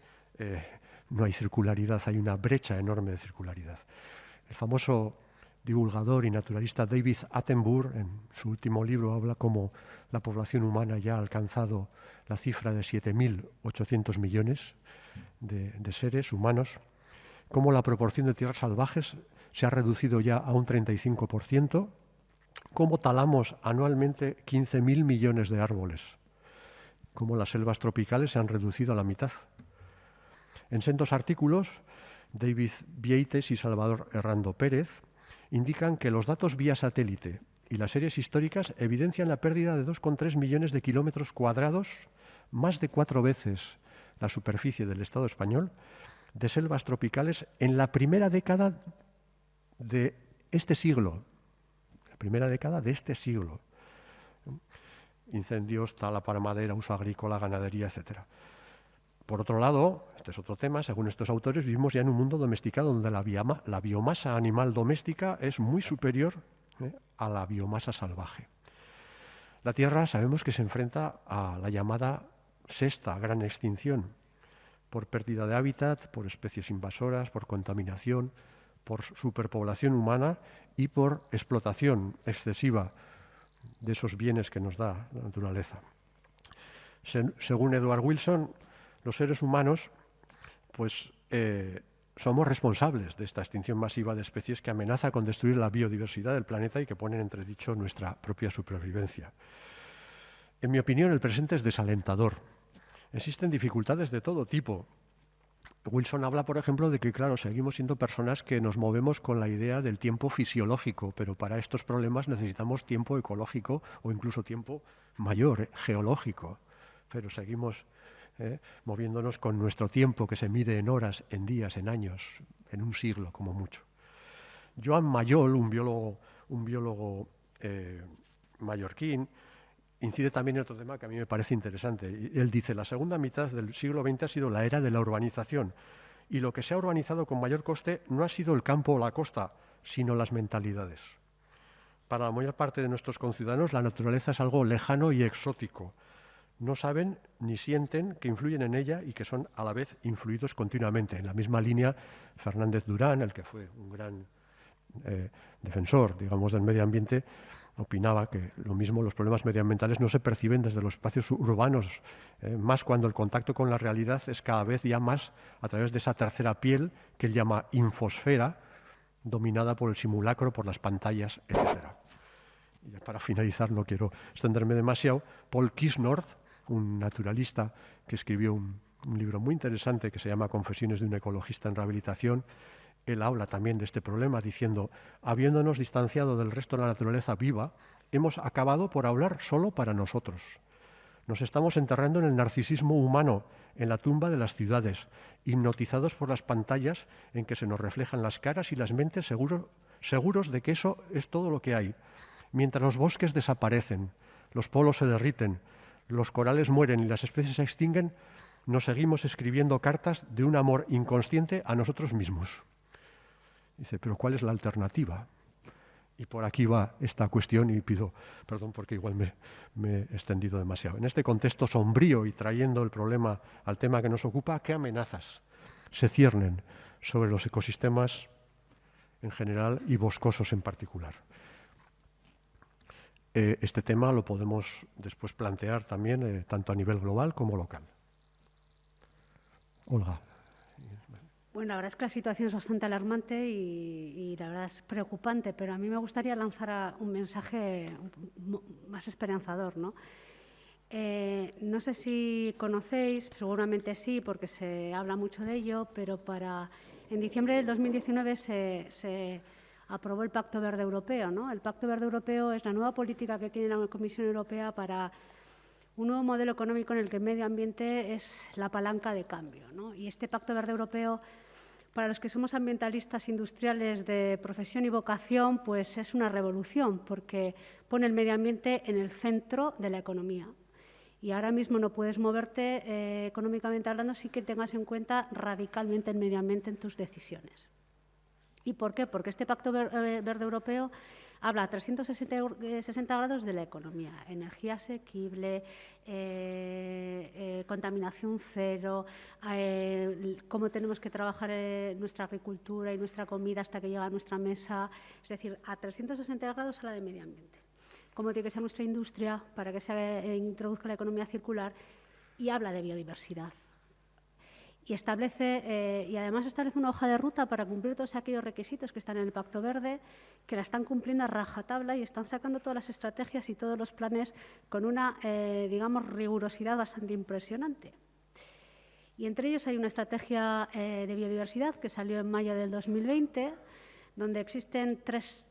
no hay circularidad, hay una brecha enorme de circularidad. El famoso divulgador y naturalista David Attenborough, en su último libro, habla cómo la población humana ya ha alcanzado la cifra de 7.800 millones de seres humanos, cómo la proporción de tierras salvajes se ha reducido ya a un 35%, cómo talamos anualmente 15.000 millones de árboles, cómo las selvas tropicales se han reducido a la mitad. En sendos artículos, David Vieites y Salvador Herrando Pérez indican que los datos vía satélite y las series históricas evidencian la pérdida de 2,3 millones de kilómetros cuadrados, más de 4 veces la superficie del Estado español, de selvas tropicales en la primera década de este siglo. La primera década de este siglo. Incendios, tala para madera, uso agrícola, ganadería, etc. Por otro lado, este es otro tema, según estos autores, vivimos ya en un mundo domesticado donde la biomasa animal doméstica es muy superior a la biomasa salvaje. La Tierra sabemos que se enfrenta a la llamada sexta gran extinción, por pérdida de hábitat, por especies invasoras, por contaminación, por superpoblación humana y por explotación excesiva de esos bienes que nos da la naturaleza. Según Edward Wilson, los seres humanos pues, somos responsables de esta extinción masiva de especies que amenaza con destruir la biodiversidad del planeta y que pone en entredicho nuestra propia supervivencia. En mi opinión, el presente es desalentador. Existen dificultades de todo tipo. Wilson habla, por ejemplo, de que, claro, seguimos siendo personas que nos movemos con la idea del tiempo fisiológico, pero para estos problemas necesitamos tiempo ecológico o incluso tiempo mayor, geológico. Pero seguimos moviéndonos con nuestro tiempo, que se mide en horas, en días, en años, en un siglo como mucho. Joan Mayol, un biólogo mallorquín, incide también en otro tema que a mí me parece interesante. Él dice, la segunda mitad del siglo XX ha sido la era de la urbanización y lo que se ha urbanizado con mayor coste no ha sido el campo o la costa, sino las mentalidades. Para la mayor parte de nuestros conciudadanos la naturaleza es algo lejano y exótico. No saben ni sienten que influyen en ella y que son a la vez influidos continuamente. En la misma línea, Fernández Durán, el que fue un gran defensor, digamos, del medio ambiente, opinaba que lo mismo los problemas medioambientales no se perciben desde los espacios urbanos, más cuando el contacto con la realidad es cada vez ya más a través de esa tercera piel que él llama infosfera, dominada por el simulacro, por las pantallas, etc. Y para finalizar, no quiero extenderme demasiado, Paul Kisnorth, un naturalista que escribió un libro muy interesante que se llama Confesiones de un ecologista en rehabilitación, él habla también de este problema diciendo, habiéndonos distanciado del resto de la naturaleza viva, hemos acabado por hablar solo para nosotros. Nos estamos enterrando en el narcisismo humano, en la tumba de las ciudades, hipnotizados por las pantallas en que se nos reflejan las caras y las mentes seguros de que eso es todo lo que hay. Mientras los bosques desaparecen, los polos se derriten, los corales mueren y las especies se extinguen, nos seguimos escribiendo cartas de un amor inconsciente a nosotros mismos. Dice, pero ¿cuál es la alternativa? Y por aquí va esta cuestión y pido perdón porque igual me he extendido demasiado. En este contexto sombrío y trayendo el problema al tema que nos ocupa, ¿qué amenazas se ciernen sobre los ecosistemas en general y boscosos en particular? Este tema lo podemos después plantear también tanto a nivel global como local. Olga. Bueno, la verdad es que la situación es bastante alarmante y la verdad es preocupante, pero a mí me gustaría lanzar un mensaje más esperanzador, ¿no? No sé si conocéis, seguramente sí, porque se habla mucho de ello, pero en diciembre del 2019 se aprobó el Pacto Verde Europeo, ¿no? El Pacto Verde Europeo es la nueva política que tiene la Comisión Europea para un nuevo modelo económico en el que el medio ambiente es la palanca de cambio, ¿no? Y este Pacto Verde Europeo, para los que somos ambientalistas industriales de profesión y vocación, pues es una revolución, porque pone el medio ambiente en el centro de la economía. Y ahora mismo no puedes moverte económicamente hablando sin que tengas en cuenta radicalmente el medio ambiente en tus decisiones. ¿Y por qué? Porque este Pacto Verde Europeo habla a 360 grados de la economía, energía asequible, contaminación cero, cómo tenemos que trabajar nuestra agricultura y nuestra comida hasta que llega a nuestra mesa, es decir, a 360 grados habla de medio ambiente. Cómo tiene que ser nuestra industria para que se introduzca la economía circular y habla de biodiversidad. Y además establece una hoja de ruta para cumplir todos aquellos requisitos que están en el Pacto Verde, que la están cumpliendo a rajatabla y están sacando todas las estrategias y todos los planes con una, digamos, rigurosidad bastante impresionante. Y entre ellos hay una estrategia de biodiversidad que salió en mayo del 2020, donde existen tres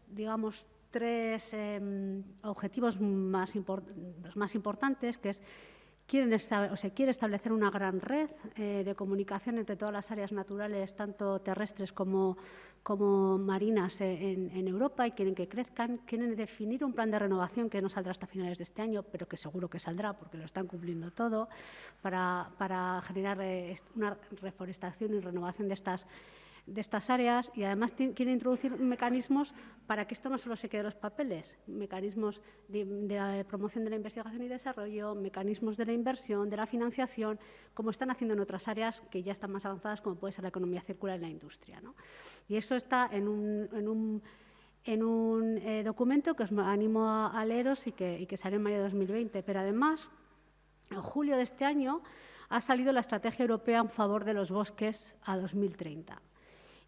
objetivos los más importantes, que es se quiere establecer una gran red de comunicación entre todas las áreas naturales, tanto terrestres como marinas en Europa, y quieren que crezcan, quieren definir un plan de renovación que no saldrá hasta finales de este año, pero que seguro que saldrá porque lo están cumpliendo todo, para generar una reforestación y renovación de estas áreas, y además quiere introducir mecanismos para que esto no solo se quede en los papeles, mecanismos de promoción de la investigación y desarrollo, mecanismos de la inversión, de la financiación, como están haciendo en otras áreas que ya están más avanzadas, como puede ser la economía circular y la industria, ¿no? Y eso está en un documento que os animo a leeros y que salió en mayo de 2020, pero además, en julio de este año, ha salido la Estrategia Europea en favor de los bosques a 2030.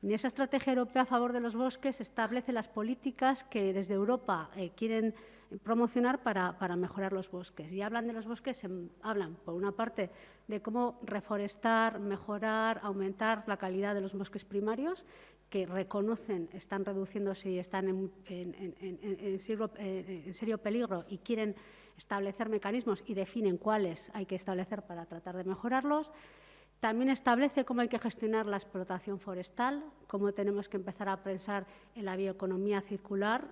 En esa Estrategia Europea a favor de los bosques establece las políticas que desde Europa quieren promocionar para mejorar los bosques. Y hablan de los bosques, hablan, por una parte, de cómo reforestar, mejorar, aumentar la calidad de los bosques primarios, que reconocen están reduciéndose y están en serio peligro y quieren establecer mecanismos y definen cuáles hay que establecer para tratar de mejorarlos. También establece cómo hay que gestionar la explotación forestal, cómo tenemos que empezar a pensar en la bioeconomía circular,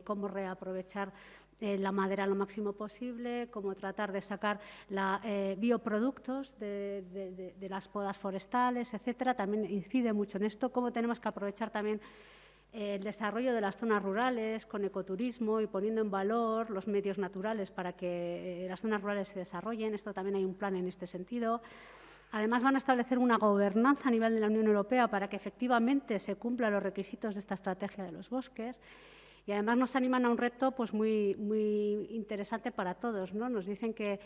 cómo reaprovechar la madera lo máximo posible, cómo tratar de sacar bioproductos de las podas forestales, etcétera. También incide mucho en esto, cómo tenemos que aprovechar también el desarrollo de las zonas rurales con ecoturismo y poniendo en valor los medios naturales para que las zonas rurales se desarrollen. Esto también hay un plan en este sentido. Además, van a establecer una gobernanza a nivel de la Unión Europea para que efectivamente se cumplan los requisitos de esta estrategia de los bosques. Y además nos animan a un reto pues, muy interesante para todos, ¿no? Nos dicen que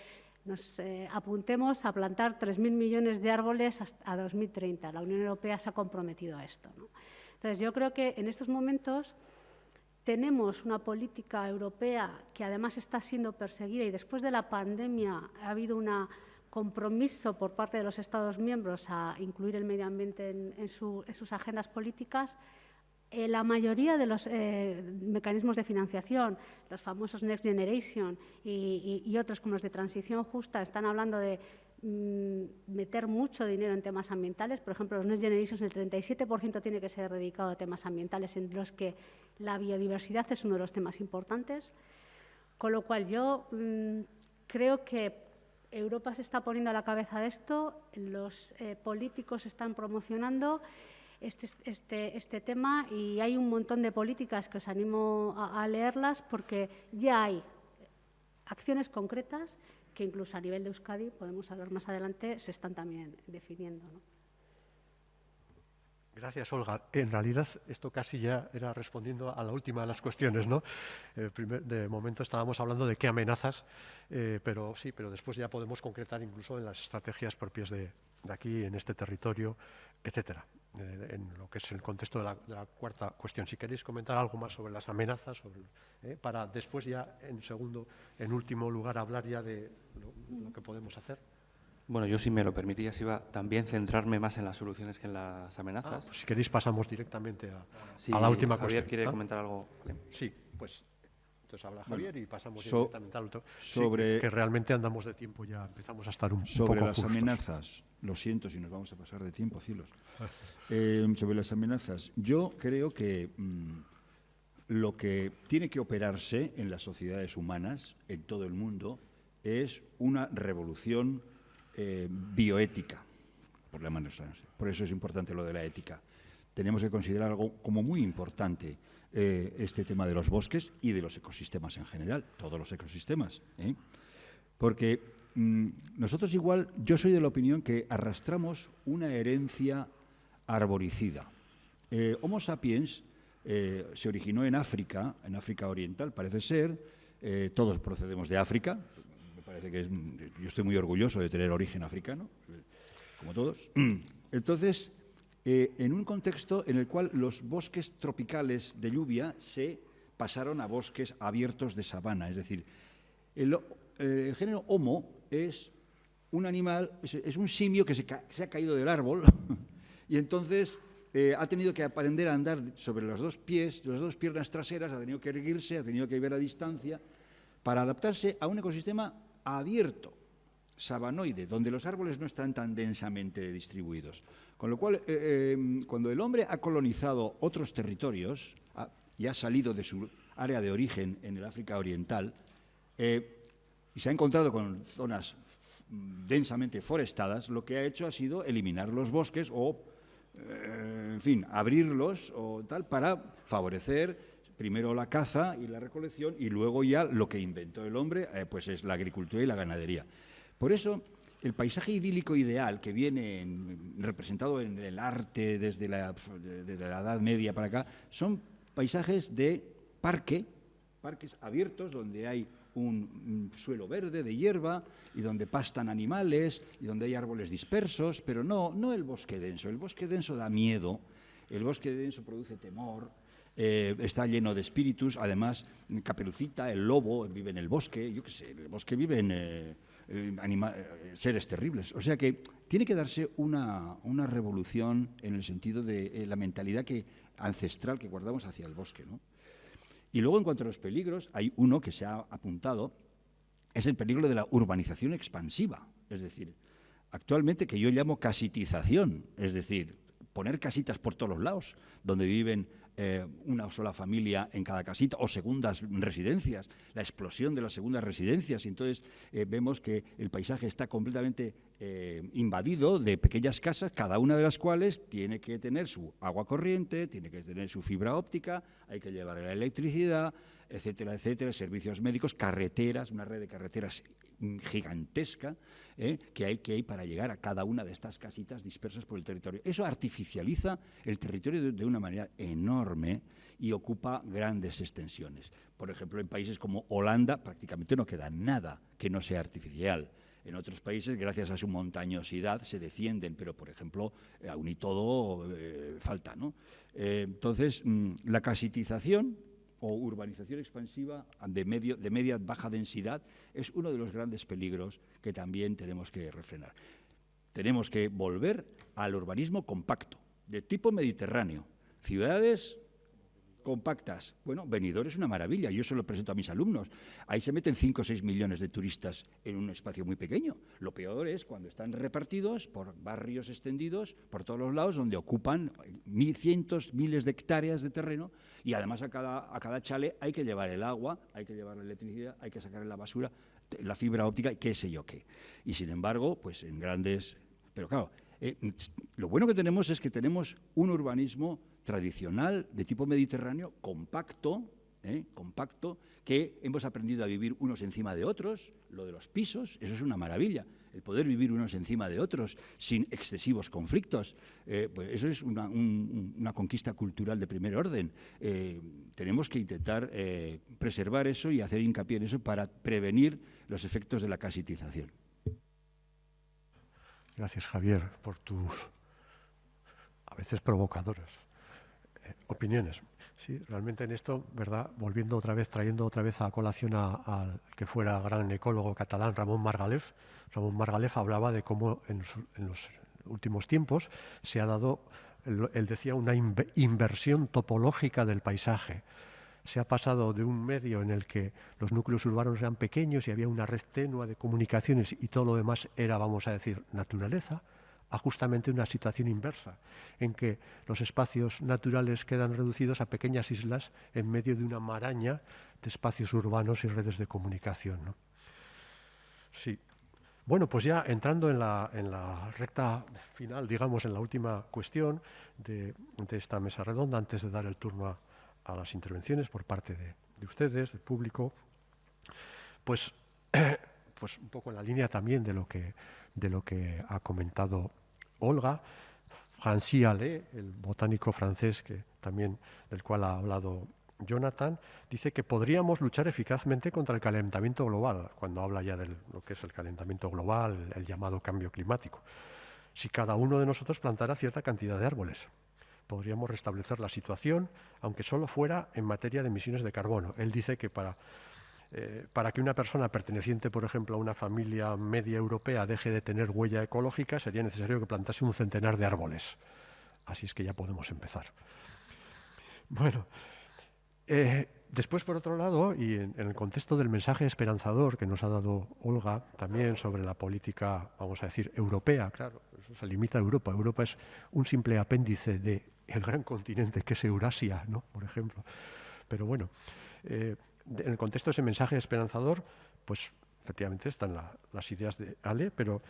nos apuntemos a plantar 3.000 millones de árboles hasta 2030. La Unión Europea se ha comprometido a esto, ¿no? Entonces, yo creo que en estos momentos tenemos una política europea que además está siendo perseguida y después de la pandemia ha habido un compromiso por parte de los Estados miembros a incluir el medio ambiente en sus agendas políticas. La mayoría de los mecanismos de financiación, los famosos Next Generation y otros como los de transición justa, están hablando de meter mucho dinero en temas ambientales. Por ejemplo, los Next Generation, el 37% tiene que ser dedicado a temas ambientales, en los que la biodiversidad es uno de los temas importantes. Con lo cual, yo creo que Europa se está poniendo a la cabeza de esto, los políticos están promocionando este tema y hay un montón de políticas que os animo a leerlas porque ya hay acciones concretas que incluso a nivel de Euskadi, podemos hablar más adelante, se están también definiendo, ¿no? Gracias, Olga. En realidad, esto casi ya era respondiendo a la última de las cuestiones, ¿no? De momento estábamos hablando de qué amenazas, pero sí, pero después ya podemos concretar incluso en las estrategias propias de aquí, en este territorio, etcétera, en lo que es el contexto de la cuarta cuestión. Si queréis comentar algo más sobre las amenazas, para después ya, en último lugar, hablar ya de lo que podemos hacer. Bueno, yo, si me lo permitías, iba también centrarme más en las soluciones que en las amenazas. Pues si queréis pasamos directamente Sí, a la última Javier cuestión. quiere comentar algo. ¿Vale? Sí, pues entonces habla Javier y pasamos directamente al otro. Que realmente andamos de tiempo, ya empezamos a estar un poco sobre las justos. amenazas. Lo siento si nos vamos a pasar de tiempo, cielos. Sobre las amenazas, yo creo que lo que tiene que operarse en las sociedades humanas, en todo el mundo, es una revolución bioética, por la mano. Por eso es importante lo de la ética. Tenemos que considerar algo como muy importante este tema de los bosques y de los ecosistemas en general, todos los ecosistemas, porque nosotros igual, yo soy de la opinión que arrastramos una herencia arboricida. Homo sapiens se originó en África Oriental, parece ser, todos procedemos de África. Parece que yo estoy muy orgulloso de tener origen africano, como todos. Entonces, en un contexto en el cual los bosques tropicales de lluvia se pasaron a bosques abiertos de sabana. Es decir, el género Homo es un animal, es un simio que se ha caído del árbol y entonces ha tenido que aprender a andar sobre los dos pies, las dos piernas traseras, ha tenido que erguirse, ha tenido que ver a distancia para adaptarse a un ecosistema abierto, sabanoide, donde los árboles no están tan densamente distribuidos. Con lo cual, cuando el hombre ha colonizado otros territorios y ha salido de su área de origen en el África Oriental y se ha encontrado con zonas densamente forestadas, lo que ha hecho ha sido eliminar los bosques o, en fin, abrirlos o tal para favorecer primero la caza y la recolección y luego ya lo que inventó el hombre, pues es la agricultura y la ganadería. Por eso, el paisaje idílico ideal que viene representado en el arte desde la Edad Media para acá, son paisajes de parques abiertos donde hay un suelo verde de hierba y donde pastan animales y donde hay árboles dispersos, pero no el bosque denso. El bosque denso da miedo, el bosque denso produce temor, está lleno de espíritus. Además, Caperucita, el lobo, vive en el bosque, yo qué sé, en el bosque viven seres terribles. O sea que tiene que darse una revolución en el sentido de la mentalidad ancestral que guardamos hacia el bosque, ¿no? Y luego, en cuanto a los peligros, hay uno que se ha apuntado, es el peligro de la urbanización expansiva. Es decir, actualmente que yo llamo casitización, es decir, poner casitas por todos los lados, donde viven una sola familia en cada casita, o segundas residencias, la explosión de las segundas residencias. Y entonces vemos que el paisaje está completamente invadido de pequeñas casas, cada una de las cuales tiene que tener su agua corriente, tiene que tener su fibra óptica, hay que llevar la electricidad, etcétera, etcétera, servicios médicos, carreteras, una red de carreteras gigantesca que hay para llegar a cada una de estas casitas dispersas por el territorio. Eso artificializa el territorio de una manera enorme y ocupa grandes extensiones. Por ejemplo, en países como Holanda prácticamente no queda nada que no sea artificial. En otros países, gracias a su montañosidad, se defienden, pero, por ejemplo, aún y todo falta, ¿no? Entonces, la casitización o urbanización expansiva de media baja densidad es uno de los grandes peligros que también tenemos que refrenar. Tenemos que volver al urbanismo compacto, de tipo mediterráneo. Ciudades compactas. Bueno, Benidorm es una maravilla, yo se lo presento a mis alumnos. Ahí se meten 5 o 6 millones de turistas en un espacio muy pequeño. Lo peor es cuando están repartidos por barrios extendidos por todos los lados, donde ocupan cientos, miles de hectáreas de terreno, y además a cada chale hay que llevar el agua, hay que llevar la electricidad, hay que sacar la basura, la fibra óptica y qué sé yo qué. Y sin embargo, pues en grandes... Pero claro, lo bueno que tenemos es que tenemos un urbanismo tradicional de tipo mediterráneo, compacto, que hemos aprendido a vivir unos encima de otros. Lo de los pisos, eso es una maravilla, el poder vivir unos encima de otros sin excesivos conflictos. Pues eso es una conquista cultural de primer orden. Tenemos que intentar preservar eso y hacer hincapié en eso para prevenir los efectos de la casitización. Gracias, Javier, por tus a veces provocadoras opiniones. Sí, realmente en esto, ¿verdad? Trayendo otra vez a colación al que fuera gran ecólogo catalán, Ramón Margalef. Ramón Margalef hablaba de cómo en los últimos tiempos se ha dado, él decía, una inversión topológica del paisaje. Se ha pasado de un medio en el que los núcleos urbanos eran pequeños y había una red tenue de comunicaciones y todo lo demás era, vamos a decir, naturaleza, a justamente una situación inversa, en que los espacios naturales quedan reducidos a pequeñas islas en medio de una maraña de espacios urbanos y redes de comunicación, ¿no? Sí. Bueno, pues ya entrando en la recta final, digamos, en la última cuestión de esta mesa redonda, antes de dar el turno a las intervenciones por parte de ustedes, del público, pues un poco en la línea también de lo que ha comentado Olga. Francis Allais, el botánico francés del cual ha hablado Jonathan, dice que podríamos luchar eficazmente contra el calentamiento global, cuando habla ya de lo que es el calentamiento global, el llamado cambio climático, si cada uno de nosotros plantara cierta cantidad de árboles. Podríamos restablecer la situación, aunque solo fuera en materia de emisiones de carbono. Él dice que para que una persona perteneciente, por ejemplo, a una familia media europea deje de tener huella ecológica, sería necesario que plantase un centenar de árboles. Así es que ya podemos empezar. Bueno, después, por otro lado, y en el contexto del mensaje esperanzador que nos ha dado Olga, también sobre la política, vamos a decir, europea, claro, eso se limita a Europa. Europa es un simple apéndice del gran continente que es Eurasia, ¿no? Por ejemplo. Pero bueno, en el contexto de ese mensaje esperanzador, pues efectivamente están las ideas de Ale, pero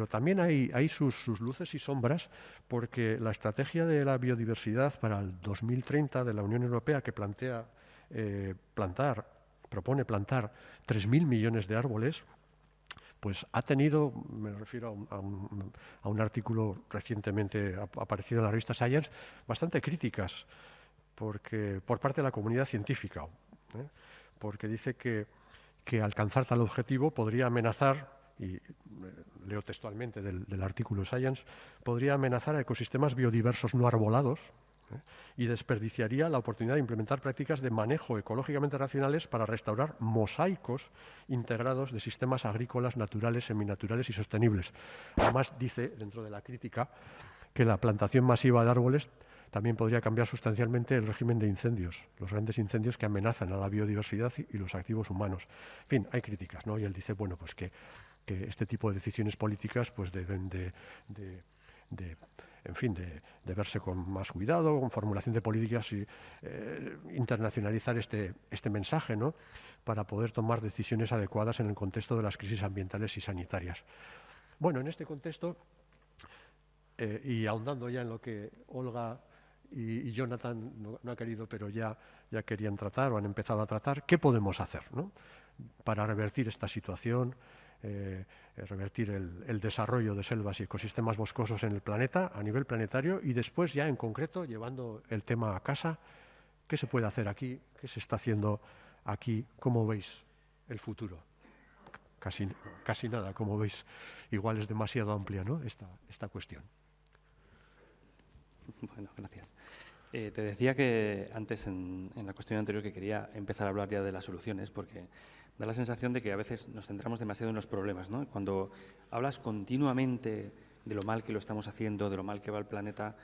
también hay sus luces y sombras, porque la estrategia de la biodiversidad para el 2030 de la Unión Europea, que propone plantar 3.000 millones de árboles, pues ha tenido, me refiero a un artículo recientemente aparecido en la revista Science, bastante críticas por parte de la comunidad científica, porque dice que que alcanzar tal objetivo podría amenazar, y leo textualmente del artículo Science, podría amenazar a ecosistemas biodiversos no arbolados, y desperdiciaría la oportunidad de implementar prácticas de manejo ecológicamente racionales para restaurar mosaicos integrados de sistemas agrícolas naturales, seminaturales y sostenibles. Además, dice, dentro de la crítica, que la plantación masiva de árboles también podría cambiar sustancialmente el régimen de incendios, los grandes incendios que amenazan a la biodiversidad y los activos humanos. En fin, hay críticas, ¿no? Y él dice, bueno, pues que este tipo de decisiones políticas pues deben de verse con más cuidado, con formulación de políticas y internacionalizar este mensaje, ¿no? Para poder tomar decisiones adecuadas en el contexto de las crisis ambientales y sanitarias. Bueno, en este contexto, y ahondando ya en lo que Olga y Jonathan no ha querido, pero ya querían tratar o han empezado a tratar, ¿qué podemos hacer, ¿no? Para revertir esta situación, revertir el desarrollo de selvas y ecosistemas boscosos en el planeta a nivel planetario, y después ya en concreto, llevando el tema a casa, ¿qué se puede hacer aquí? ¿Qué se está haciendo aquí? ¿Cómo veis el futuro? Casi nada, como veis. Igual es demasiado amplia, ¿no? esta cuestión. Bueno, gracias. Te decía que antes, en la cuestión anterior, que quería empezar a hablar ya de las soluciones, porque da la sensación de que a veces nos centramos demasiado en los problemas, ¿no? Cuando hablas continuamente de lo mal que lo estamos haciendo, de lo mal que va el planeta,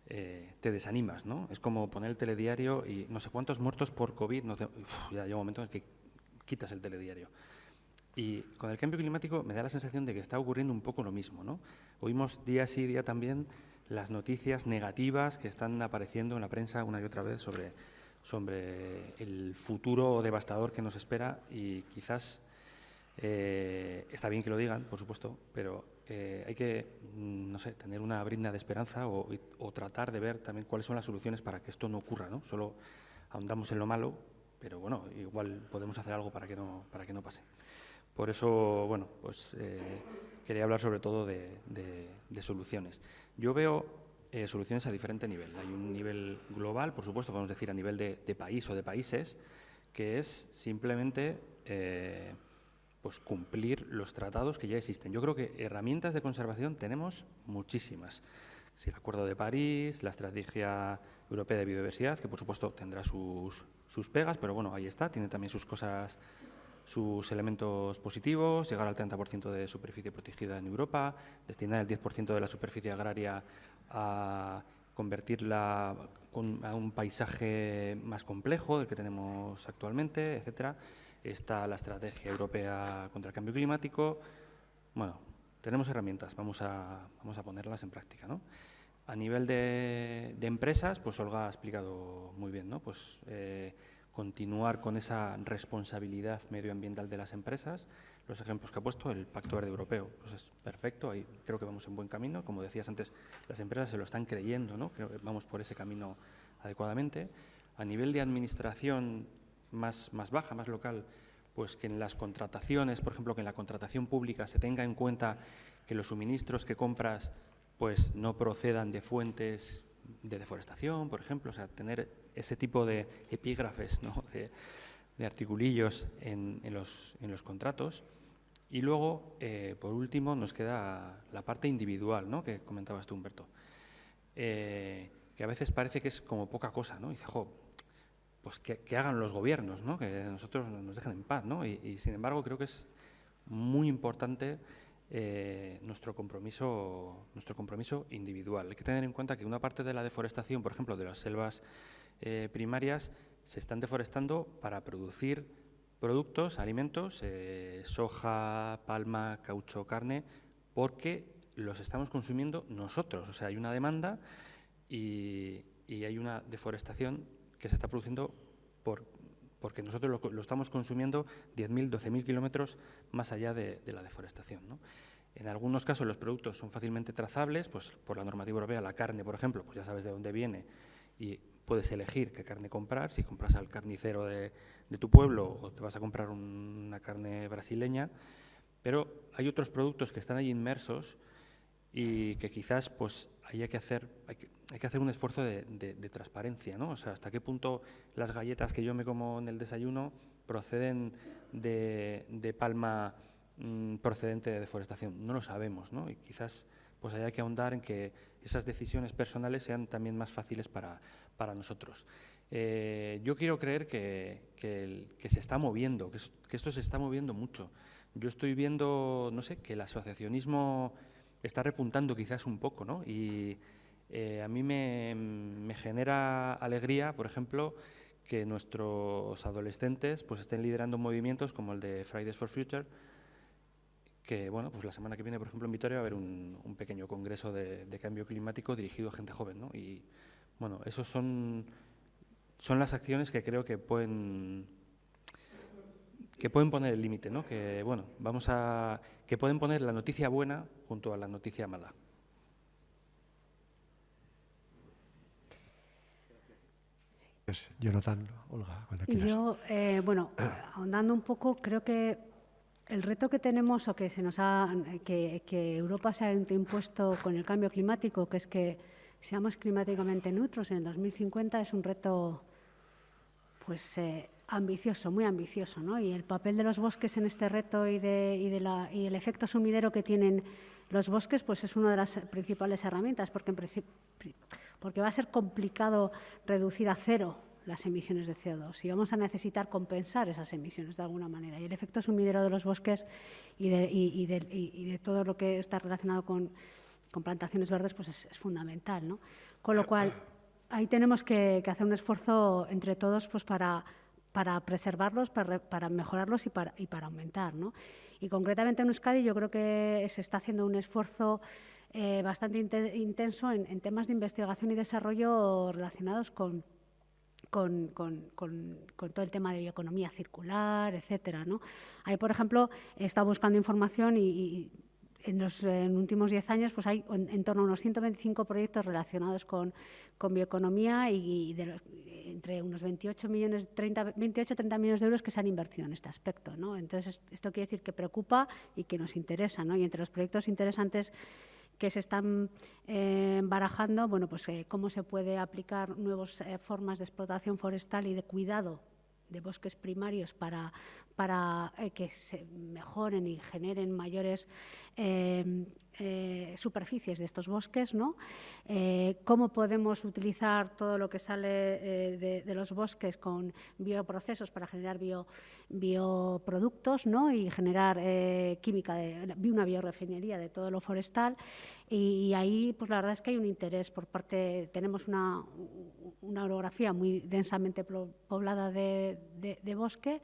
te desanimas, ¿no? Es como poner el telediario y no sé cuántos muertos por COVID, ya llega un momento en el que quitas el telediario. Y con el cambio climático me da la sensación de que está ocurriendo un poco lo mismo, ¿no? Oímos día sí día también las noticias negativas que están apareciendo en la prensa una y otra vez sobre el futuro devastador que nos espera, y quizás está bien que lo digan, por supuesto, pero hay que, no sé, tener una brizna de esperanza o tratar de ver también cuáles son las soluciones para que esto no ocurra, ¿no? Solo ahondamos en lo malo, pero bueno, igual podemos hacer algo para que no pase. Por eso, bueno, pues quería hablar sobre todo de soluciones. Yo veo soluciones a diferente nivel. Hay un nivel global, por supuesto, podemos decir a nivel de país o de países, que es simplemente pues cumplir los tratados que ya existen. Yo creo que herramientas de conservación tenemos muchísimas. Sí, el Acuerdo de París, la Estrategia Europea de Biodiversidad, que por supuesto tendrá sus pegas, pero bueno, ahí está, tiene también sus cosas, sus elementos positivos: llegar al 30% de superficie protegida en Europa, destinar el 10% de la superficie agraria a convertirla a un paisaje más complejo del que tenemos actualmente, etcétera. Está la Estrategia Europea contra el Cambio Climático. Bueno, tenemos herramientas, vamos a ponerlas en práctica, ¿no? A nivel de empresas, pues Olga ha explicado muy bien, ¿no? Pues continuar con esa responsabilidad medioambiental de las empresas. Los ejemplos que ha puesto, el Pacto Verde Europeo, pues es perfecto, ahí creo que vamos en buen camino. Como decías antes, las empresas se lo están creyendo, ¿no? Creo que vamos por ese camino adecuadamente. A nivel de administración más baja, más local, pues que en las contrataciones, por ejemplo, que en la contratación pública se tenga en cuenta que los suministros que compras pues no procedan de fuentes de deforestación, por ejemplo, o sea, tener ese tipo de epígrafes, ¿no? de articulillos en los contratos. Y luego, por último, nos queda la parte individual, ¿no? Que comentabas tú, Humberto, que a veces parece que es como poca cosa, ¿no? Y dice, pues que hagan los gobiernos, ¿no? Que nosotros nos dejen en paz, ¿no? Y sin embargo, creo que es muy importante nuestro compromiso individual. Hay que tener en cuenta que una parte de la deforestación, por ejemplo, de las selvas primarias, se están deforestando para producir productos, alimentos, soja, palma, caucho, carne, porque los estamos consumiendo nosotros. O sea, hay una demanda y hay una deforestación que se está produciendo porque nosotros lo estamos consumiendo 10.000, 12.000 kilómetros más allá de la deforestación, ¿no? En algunos casos los productos son fácilmente trazables, pues por la normativa europea. La carne, por ejemplo, pues ya sabes de dónde viene y puedes elegir qué carne comprar, si compras al carnicero de tu pueblo o te vas a comprar una carne brasileña. Pero hay otros productos que están ahí inmersos y que quizás pues ahí hay que hacer un esfuerzo de transparencia, ¿no? O sea, hasta qué punto las galletas que yo me como en el desayuno proceden de palma procedente de deforestación. No lo sabemos, ¿no? Y quizás pues hay que ahondar en que esas decisiones personales sean también más fáciles para nosotros. Yo quiero creer que se está moviendo, que esto se está moviendo mucho. Yo estoy viendo, no sé, que el asociacionismo está repuntando quizás un poco, ¿no? Y a mí me genera alegría, por ejemplo, que nuestros adolescentes pues estén liderando movimientos como el de Fridays for Future, que bueno, pues la semana que viene, por ejemplo, en Vitoria va a haber un pequeño congreso de cambio climático dirigido a gente joven, ¿no? Y bueno, esos son las acciones que creo que pueden poner el límite, ¿no? Que bueno, que pueden poner la noticia buena junto a la noticia mala. Jonathan, Olga, cuando quieras. Yo, bueno, ahondando un poco, creo que el reto que tenemos o que que Europa se ha impuesto con el cambio climático, que es que seamos climáticamente neutros en el 2050, es un reto pues ambicioso, muy ambicioso, ¿no? Y el papel de los bosques en este reto y el efecto sumidero que tienen los bosques, pues es una de las principales herramientas, porque va a ser complicado reducir a cero las emisiones de CO2 y vamos a necesitar compensar esas emisiones de alguna manera. Y el efecto sumidero de los bosques y de todo lo que está relacionado con plantaciones verdes pues es fundamental, ¿no? Con lo cual, ahí tenemos que hacer un esfuerzo entre todos pues para preservarlos, para mejorarlos y para aumentar, ¿no? Y concretamente en Euskadi yo creo que se está haciendo un esfuerzo bastante intenso en temas de investigación y desarrollo relacionados con todo el tema de bioeconomía circular, etcétera, ¿no? Ahí, por ejemplo, he estado buscando información y en los últimos 10 años pues hay en torno a unos 125 proyectos relacionados con bioeconomía y entre unos 28 30 millones de euros que se han invertido en este aspecto, ¿no? Entonces, esto quiere decir que preocupa y que nos interesa, ¿no? Y entre los proyectos interesantes que se están barajando, bueno, pues cómo se puede aplicar nuevas formas de explotación forestal y de cuidado de bosques primarios para que se mejoren y generen mayores superficies de estos bosques, ¿no? Cómo podemos utilizar todo lo que sale de los bosques con bioprocesos para generar bioproductos, ¿no? Y generar química, una biorefinería de todo lo forestal. Y ahí, pues la verdad es que hay un interés por parte, tenemos una orografía muy densamente poblada de bosque,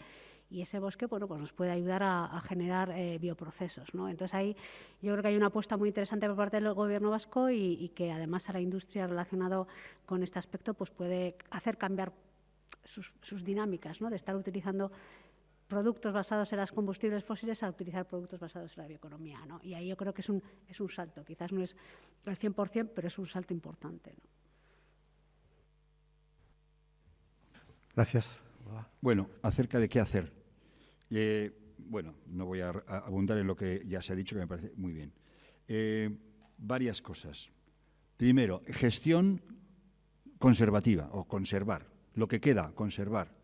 y ese bosque, bueno, pues nos puede ayudar a generar bioprocesos, ¿no? Entonces ahí yo creo que hay una apuesta muy interesante por parte del Gobierno vasco y que además a la industria relacionado con este aspecto pues puede hacer cambiar sus dinámicas, ¿no? De estar utilizando productos basados en los combustibles fósiles a utilizar productos basados en la bioeconomía, ¿no? Y ahí yo creo que es un salto, quizás no es el 100%, pero es un salto importante, ¿no? Gracias. Bueno, acerca de qué hacer. Bueno, no voy a abundar en lo que ya se ha dicho, que me parece muy bien. Varias cosas. Primero, gestión conservativa o conservar. Lo que queda, conservar.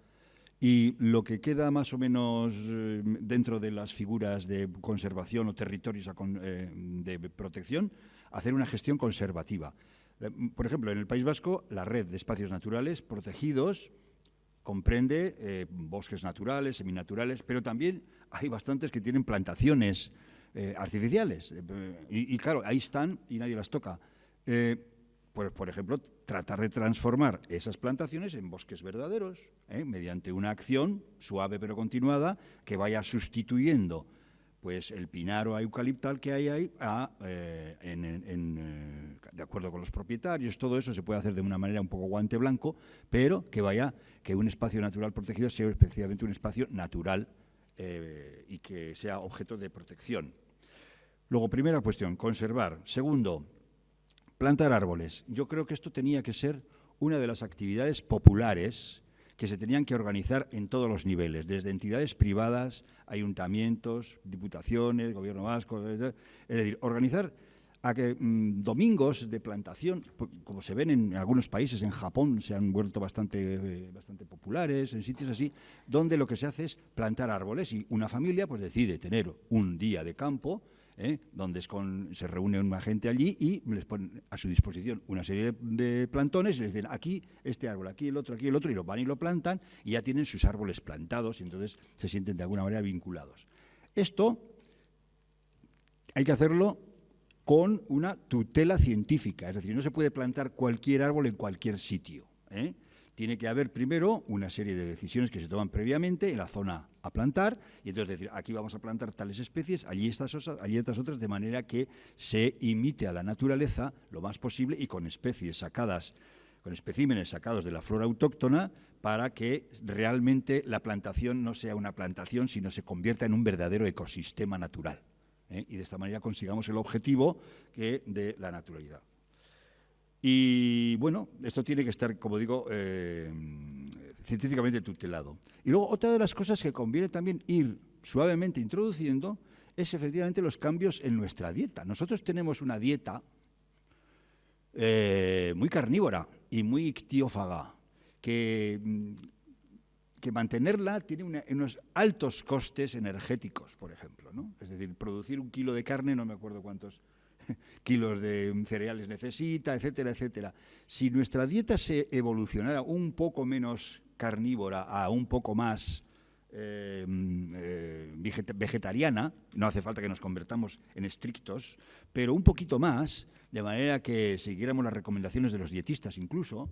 Y lo que queda más o menos dentro de las figuras de conservación o territorios de protección, hacer una gestión conservativa. Por ejemplo, en el País Vasco, la red de espacios naturales protegidos comprende bosques naturales, seminaturales, pero también hay bastantes que tienen plantaciones artificiales. Y claro, ahí están y nadie las toca. Pues, por ejemplo, tratar de transformar esas plantaciones en bosques verdaderos, mediante una acción suave pero continuada que vaya sustituyendo pues, el pinar o eucaliptal que hay ahí de acuerdo con los propietarios. Todo eso se puede hacer de una manera un poco guante blanco, pero que un espacio natural protegido sea especialmente un espacio natural y que sea objeto de protección. Luego, primera cuestión, conservar. Segundo, plantar árboles. Yo creo que esto tenía que ser una de las actividades populares que se tenían que organizar en todos los niveles, desde entidades privadas, ayuntamientos, diputaciones, gobierno vasco, es decir, organizar a que domingos de plantación, como se ven en algunos países, en Japón se han vuelto bastante populares, en sitios así, donde lo que se hace es plantar árboles y una familia pues decide tener un día de campo, donde se reúne una gente allí y les ponen a su disposición una serie de plantones y les dicen aquí este árbol, aquí el otro, y lo van y lo plantan y ya tienen sus árboles plantados y entonces se sienten de alguna manera vinculados. Esto hay que hacerlo con una tutela científica, es decir, no se puede plantar cualquier árbol en cualquier sitio. Tiene que haber primero una serie de decisiones que se toman previamente en la zona a plantar y entonces decir, aquí vamos a plantar tales especies, allí estas otras, de manera que se imite a la naturaleza lo más posible y con especies sacadas, con especímenes sacados de la flora autóctona para que realmente la plantación no sea una plantación, sino se convierta en un verdadero ecosistema natural. Y de esta manera consigamos el objetivo de la naturalidad. Y bueno, esto tiene que estar, como digo, científicamente tutelado. Y luego otra de las cosas que conviene también ir suavemente introduciendo es efectivamente los cambios en nuestra dieta. Nosotros tenemos una dieta muy carnívora y muy ictiófaga, que mantenerla tiene unos altos costes energéticos, por ejemplo, ¿no? Es decir, producir 1 kilo de carne, no me acuerdo cuántos kilos de cereales necesita, etcétera, etcétera. Si nuestra dieta se evolucionara un poco menos carnívora a un poco más vegetariana, no hace falta que nos convertamos en estrictos, pero un poquito más, de manera que siguiéramos las recomendaciones de los dietistas incluso,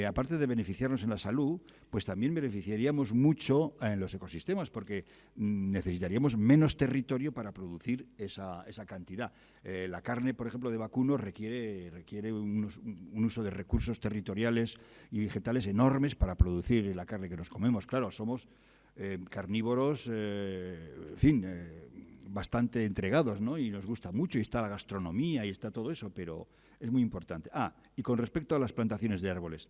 aparte de beneficiarnos en la salud, pues también beneficiaríamos mucho en los ecosistemas, porque necesitaríamos menos territorio para producir esa cantidad. La carne, por ejemplo, de vacuno requiere un uso de recursos territoriales y vegetales enormes para producir la carne que nos comemos. Claro, somos carnívoros, en fin, bastante entregados, ¿no? Y nos gusta mucho, y está la gastronomía y está todo eso, pero es muy importante. Y con respecto a las plantaciones de árboles,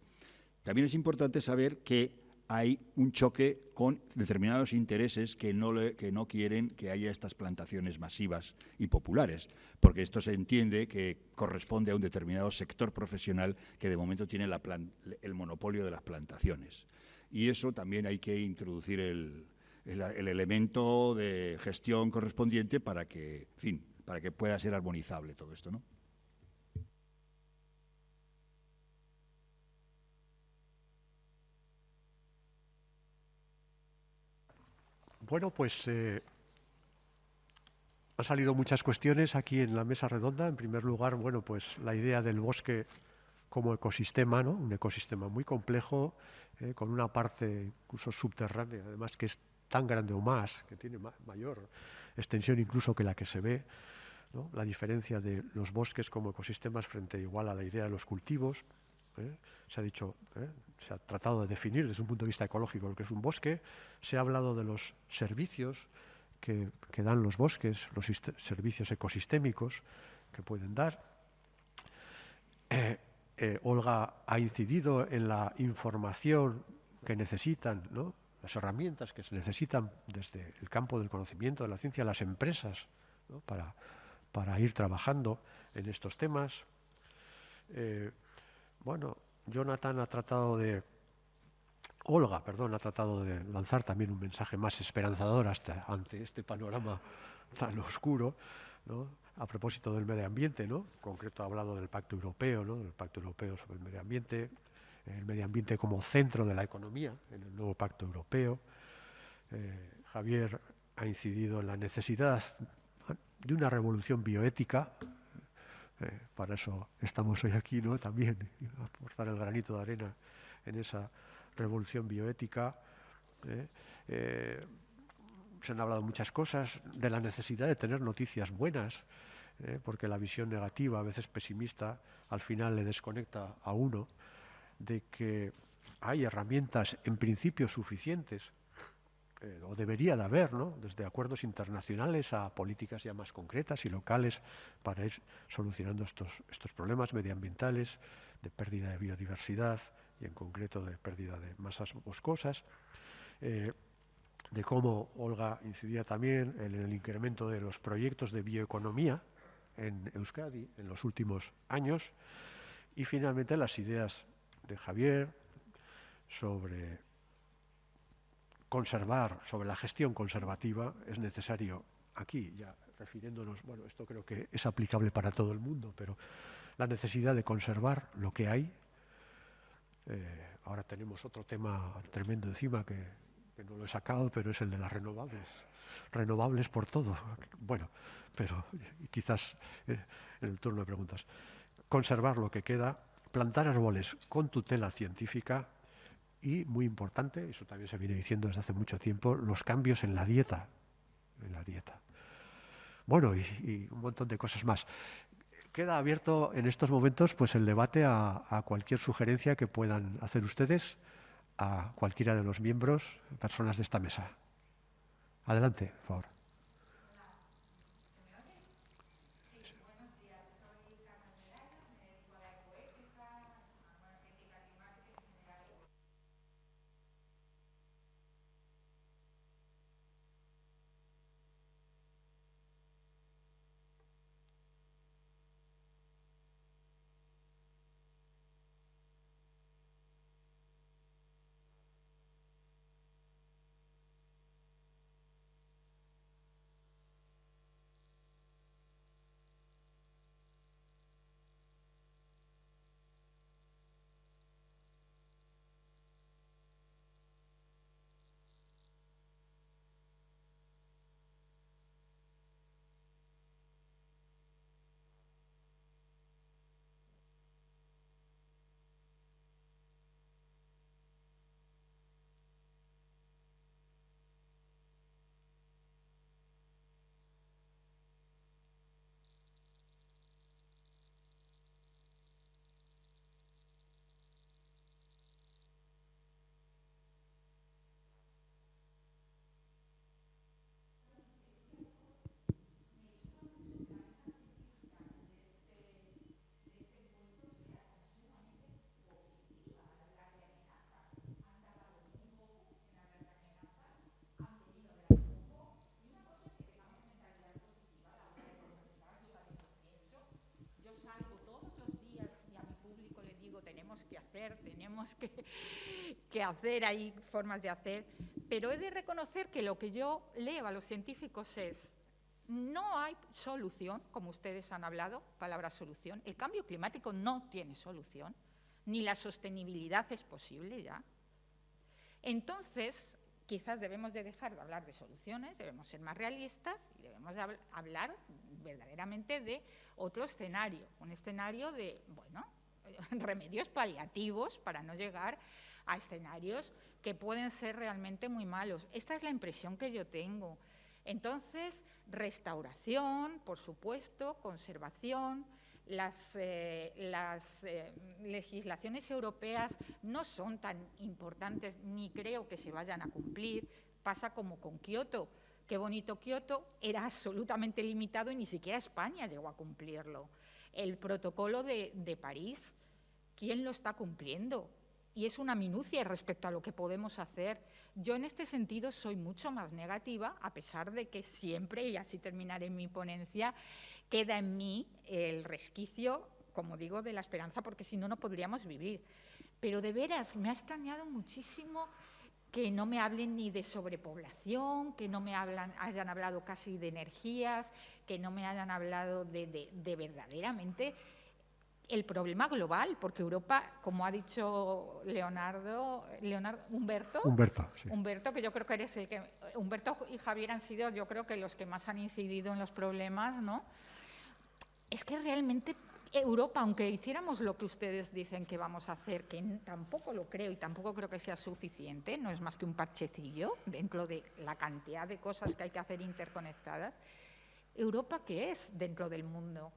también es importante saber que hay un choque con determinados intereses que no quieren que haya estas plantaciones masivas y populares, porque esto se entiende que corresponde a un determinado sector profesional que de momento tiene el monopolio de las plantaciones. Y eso también hay que introducir el elemento de gestión correspondiente para que, en fin, para que pueda ser armonizable todo esto, ¿no? Bueno, pues han salido muchas cuestiones aquí en la mesa redonda. En primer lugar, bueno, pues la idea del bosque como ecosistema, ¿no? Un ecosistema muy complejo, con una parte incluso subterránea, además que es tan grande o más, que tiene mayor extensión incluso que la que se ve, ¿no? La diferencia de los bosques como ecosistemas frente igual a la idea de los cultivos. Se ha dicho, se ha tratado de definir desde un punto de vista ecológico lo que es un bosque, se ha hablado de los servicios que dan los bosques, los servicios ecosistémicos que pueden dar. Olga ha incidido en la información que necesitan, ¿no? Las herramientas que se necesitan desde el campo del conocimiento, de la ciencia, las empresas, ¿no? para ir trabajando en estos temas. Bueno, Olga ha tratado de lanzar también un mensaje más esperanzador ante este panorama tan oscuro, ¿no? A propósito del medio ambiente, ¿no? En concreto ha hablado del Pacto Europeo, ¿no? Del Pacto Europeo sobre el medio ambiente como centro de la economía en el nuevo Pacto Europeo. Javier ha incidido en la necesidad de una revolución bioética. Para eso estamos hoy aquí, ¿no? También aportar el granito de arena en esa revolución bioética. Se han hablado muchas cosas de la necesidad de tener noticias buenas, porque la visión negativa, a veces pesimista, al final le desconecta a uno de que hay herramientas en principio suficientes, o debería de haber, ¿no? Desde acuerdos internacionales a políticas ya más concretas y locales para ir solucionando estos problemas medioambientales, de pérdida de biodiversidad y en concreto de pérdida de masas boscosas. De cómo Olga incidía también en el incremento de los proyectos de bioeconomía, en Euskadi en los últimos años. Y finalmente las ideas de Javier sobre conservar, sobre la gestión conservativa. Es necesario aquí, ya refiriéndonos, bueno, esto creo que es aplicable para todo el mundo, pero la necesidad de conservar lo que hay. Ahora tenemos otro tema tremendo encima que no lo he sacado, pero es el de las renovables. Renovables por todo. Bueno, pero quizás en el turno de preguntas. Conservar lo que queda, plantar árboles con tutela científica y, muy importante, eso también se viene diciendo desde hace mucho tiempo, los cambios en la dieta. Bueno, y un montón de cosas más. Queda abierto en estos momentos pues el debate a cualquier sugerencia que puedan hacer ustedes, a cualquiera de los miembros, personas de esta mesa. Adelante, por favor. Tenemos que hacer, hay formas de hacer, pero he de reconocer que lo que yo leo a los científicos es: no hay solución, como ustedes han hablado, palabra solución. El cambio climático no tiene solución, ni la sostenibilidad es posible ya. Entonces, quizás debemos de dejar de hablar de soluciones, debemos ser más realistas y debemos de hablar verdaderamente de otro escenario, un escenario de, bueno, remedios paliativos para no llegar a escenarios que pueden ser realmente muy malos. Esta es la impresión que yo tengo. Entonces, restauración, por supuesto, conservación. Las legislaciones europeas no son tan importantes ni creo que se vayan a cumplir. Pasa como con Kioto. Qué bonito Kioto, era absolutamente limitado y ni siquiera España llegó a cumplirlo. El protocolo de París, ¿quién lo está cumpliendo? Y es una minucia respecto a lo que podemos hacer. Yo en este sentido soy mucho más negativa, a pesar de que siempre, y así terminaré mi ponencia, queda en mí el resquicio, como digo, de la esperanza, porque si no, no podríamos vivir. Pero de veras, me ha extrañado muchísimo que no me hablen ni de sobrepoblación, que no me hayan hablado casi de energías, que no me hayan hablado de verdaderamente el problema global, porque Europa, como ha dicho Humberto, que yo creo que eres el que... Humberto y Javier han sido, yo creo que los que más han incidido en los problemas, ¿no? Es que realmente Europa, aunque hiciéramos lo que ustedes dicen que vamos a hacer, que tampoco lo creo y tampoco creo que sea suficiente, no es más que un parchecillo dentro de la cantidad de cosas que hay que hacer interconectadas. ¿Europa qué es dentro del mundo?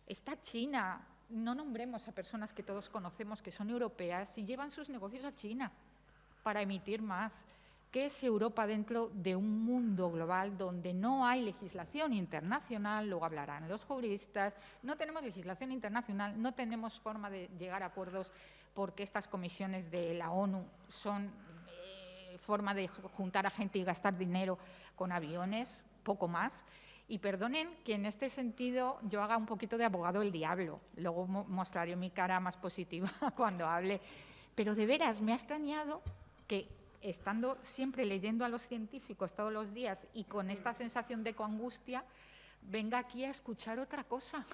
Está China. No nombremos a personas que todos conocemos que son europeas y llevan sus negocios a China para emitir más. ¿Qué es Europa dentro de un mundo global donde no hay legislación internacional? Luego hablarán los juristas. No tenemos legislación internacional, no tenemos forma de llegar a acuerdos porque estas comisiones de la ONU son forma de juntar a gente y gastar dinero con aviones, poco más. Y perdonen que en este sentido yo haga un poquito de abogado del diablo. Luego mostraré mi cara más positiva cuando hable. Pero de veras me ha extrañado que, estando siempre leyendo a los científicos todos los días y con esta sensación de coangustia, venga aquí a escuchar otra cosa.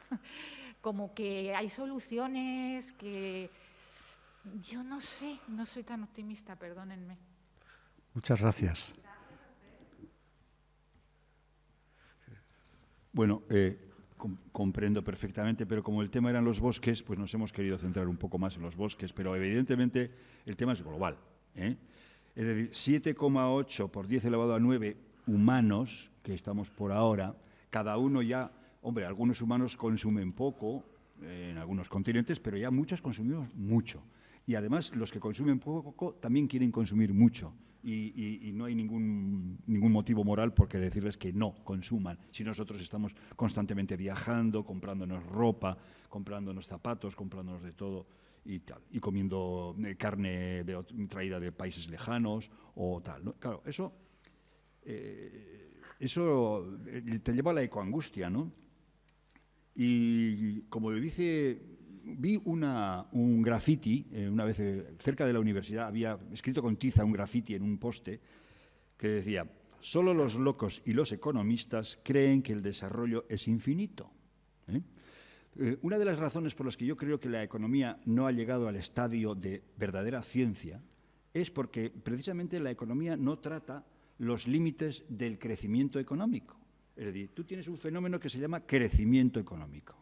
Como que hay soluciones, que yo no sé, no soy tan optimista, perdónenme. Muchas gracias. Bueno, comprendo perfectamente, pero como el tema eran los bosques, pues nos hemos querido centrar un poco más en los bosques, pero evidentemente el tema es global, ¿eh? Es decir, 7,8 por 10 elevado a 9 humanos, que estamos por ahora, cada uno ya, hombre, algunos humanos consumen poco en algunos continentes, pero ya muchos consumimos mucho. Y además los que consumen poco también quieren consumir mucho. Y no hay ningún motivo moral por qué decirles que no consuman. Si nosotros estamos constantemente viajando, comprándonos ropa, comprándonos zapatos, comprándonos de todo y tal, y comiendo carne traída de países lejanos o tal, ¿no? Claro, eso te lleva a la ecoangustia, ¿no? Y como dice, vi un graffiti, una vez cerca de la universidad, había escrito con tiza un graffiti en un poste que decía: solo los locos y los economistas creen que el desarrollo es infinito. Una de las razones por las que yo creo que la economía no ha llegado al estadio de verdadera ciencia es porque precisamente la economía no trata los límites del crecimiento económico. Es decir, tú tienes un fenómeno que se llama crecimiento económico.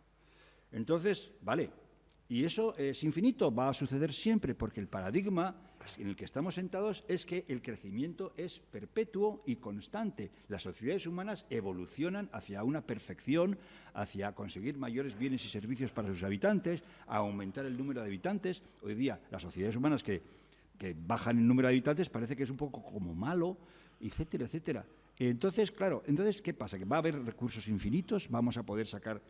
Entonces, vale, y eso es infinito, va a suceder siempre, porque el paradigma en el que estamos sentados es que el crecimiento es perpetuo y constante. Las sociedades humanas evolucionan hacia una perfección, hacia conseguir mayores bienes y servicios para sus habitantes, a aumentar el número de habitantes. Hoy día, las sociedades humanas que bajan el número de habitantes parece que es un poco como malo, etcétera, etcétera. Entonces, claro, ¿qué pasa? ¿Que va a haber recursos infinitos? ¿Vamos a poder sacar...?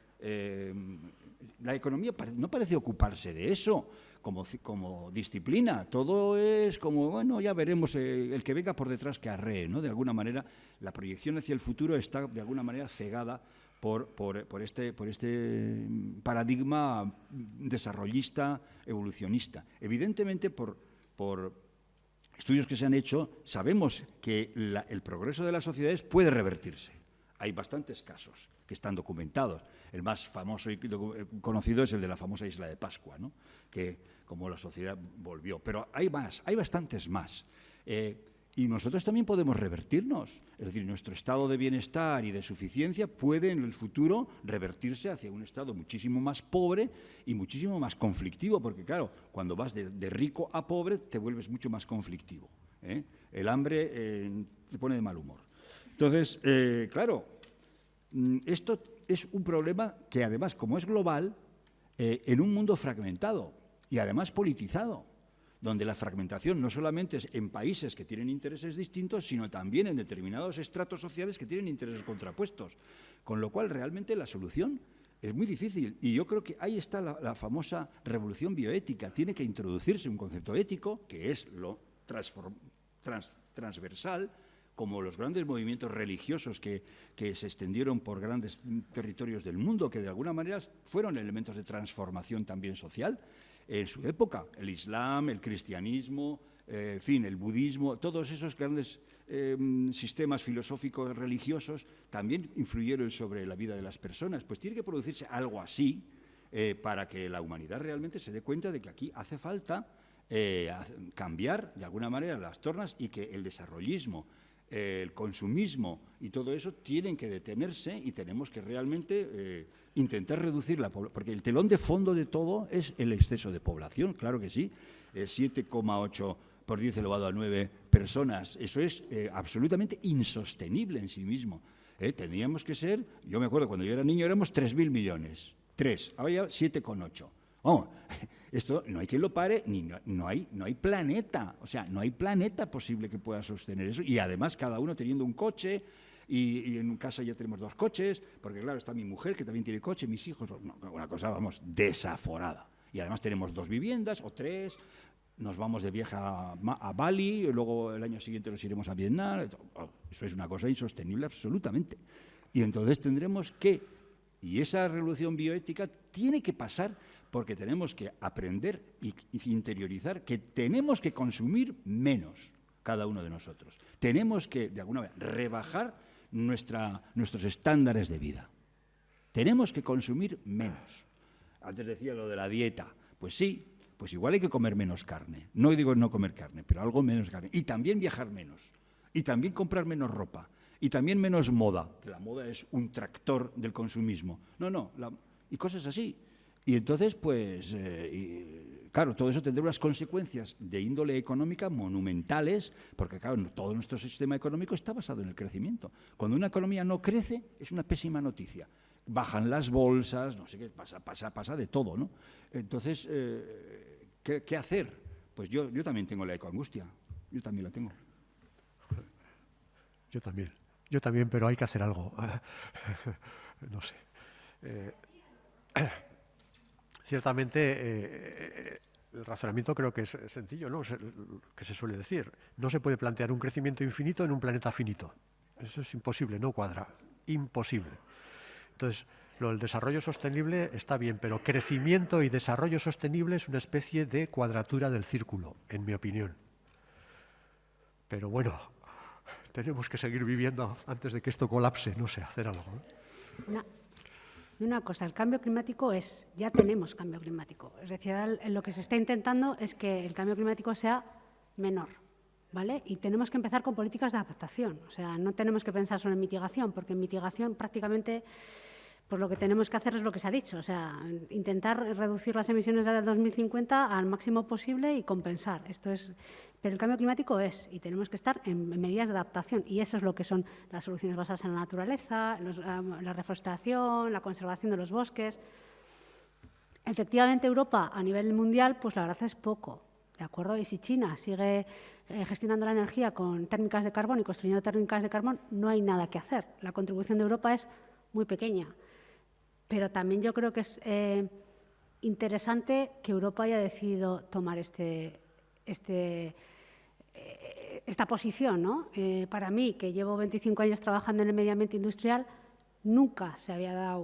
La economía no parece ocuparse de eso como disciplina. Todo es como, bueno, ya veremos, el que venga por detrás que arree, ¿no? De alguna manera, la proyección hacia el futuro está, de alguna manera, cegada por este paradigma desarrollista, evolucionista. Evidentemente, por estudios que se han hecho, sabemos que el progreso de las sociedades puede revertirse. Hay bastantes casos que están documentados. El más famoso y conocido es el de la famosa isla de Pascua, ¿no? Que como la sociedad volvió. Pero hay más, hay bastantes más. Y nosotros también podemos revertirnos. Es decir, nuestro estado de bienestar y de suficiencia puede en el futuro revertirse hacia un estado muchísimo más pobre y muchísimo más conflictivo, porque claro, cuando vas de rico a pobre te vuelves mucho más conflictivo, ¿eh? El hambre te pone de mal humor. Entonces, claro, esto es un problema que además, como es global, en un mundo fragmentado y además politizado, donde la fragmentación no solamente es en países que tienen intereses distintos, sino también en determinados estratos sociales que tienen intereses contrapuestos. Con lo cual, realmente la solución es muy difícil. Y yo creo que ahí está la famosa revolución bioética. Tiene que introducirse un concepto ético, que es lo transversal, como los grandes movimientos religiosos que se extendieron por grandes territorios del mundo, que de alguna manera fueron elementos de transformación también social. En su época, el Islam, el cristianismo, en fin, el budismo, todos esos grandes sistemas filosóficos religiosos también influyeron sobre la vida de las personas. Pues tiene que producirse algo así para que la humanidad realmente se dé cuenta de que aquí hace falta cambiar de alguna manera las tornas y que el desarrollismo, el consumismo y todo eso tienen que detenerse y tenemos que realmente intentar reducir la población, porque el telón de fondo de todo es el exceso de población, claro que sí, 7,8 por 10 elevado a 9 personas, eso es absolutamente insostenible en sí mismo. Teníamos que ser, yo me acuerdo cuando yo era niño éramos 3.000 millones, ahora ya 7,8. Oh, esto no hay quien lo pare, no hay planeta, o sea, no hay planeta posible que pueda sostener eso, y además cada uno teniendo un coche, y en casa ya tenemos 2 coches, porque claro, está mi mujer que también tiene coche, mis hijos, una cosa, vamos, desaforada. Y además tenemos 2 viviendas o 3, nos vamos de viaje a Bali, y luego el año siguiente nos iremos a Vietnam, eso es una cosa insostenible absolutamente. Y entonces tendremos que, y esa revolución bioética tiene que pasar porque tenemos que aprender y interiorizar que tenemos que consumir menos cada uno de nosotros. Tenemos que, de alguna manera, rebajar nuestros estándares de vida. Tenemos que consumir menos. Antes decía lo de la dieta. Pues sí, pues igual hay que comer menos carne. No digo no comer carne, pero algo menos carne. Y también viajar menos. Y también comprar menos ropa. Y también menos moda, que la moda es un tractor del consumismo. Y cosas así. Y entonces, pues, claro, todo eso tendrá unas consecuencias de índole económica monumentales, porque, claro, todo nuestro sistema económico está basado en el crecimiento. Cuando una economía no crece, es una pésima noticia. Bajan las bolsas, no sé qué, pasa de todo, ¿no? Entonces, ¿qué hacer? Pues yo también tengo la ecoangustia, yo también la tengo. Yo también, pero hay que hacer algo. No sé. Ciertamente, el razonamiento creo que es sencillo, ¿no? Que se suele decir. No se puede plantear un crecimiento infinito en un planeta finito. Eso es imposible, no cuadra. Imposible. Entonces, lo del desarrollo sostenible está bien, pero crecimiento y desarrollo sostenible es una especie de cuadratura del círculo, en mi opinión. Pero bueno, tenemos que seguir viviendo antes de que esto colapse, no sé, hacer algo, ¿no? Una cosa, el cambio climático ya tenemos cambio climático. Es decir, lo que se está intentando es que el cambio climático sea menor, ¿vale? Y tenemos que empezar con políticas de adaptación. O sea, no tenemos que pensar solo en mitigación, porque en mitigación prácticamente pues lo que tenemos que hacer es lo que se ha dicho, o sea, intentar reducir las emisiones del 2050 al máximo posible y compensar. Pero el cambio climático y tenemos que estar en medidas de adaptación, y eso es lo que son las soluciones basadas en la naturaleza, la reforestación, la conservación de los bosques. Efectivamente, Europa a nivel mundial, pues la verdad es poco, ¿de acuerdo? Y si China sigue gestionando la energía con térmicas de carbón y construyendo térmicas de carbón, no hay nada que hacer. La contribución de Europa es muy pequeña. Pero también yo creo que es interesante que Europa haya decidido tomar esta posición, ¿no? Para mí, que llevo 25 años trabajando en el medio ambiente industrial, nunca se había dado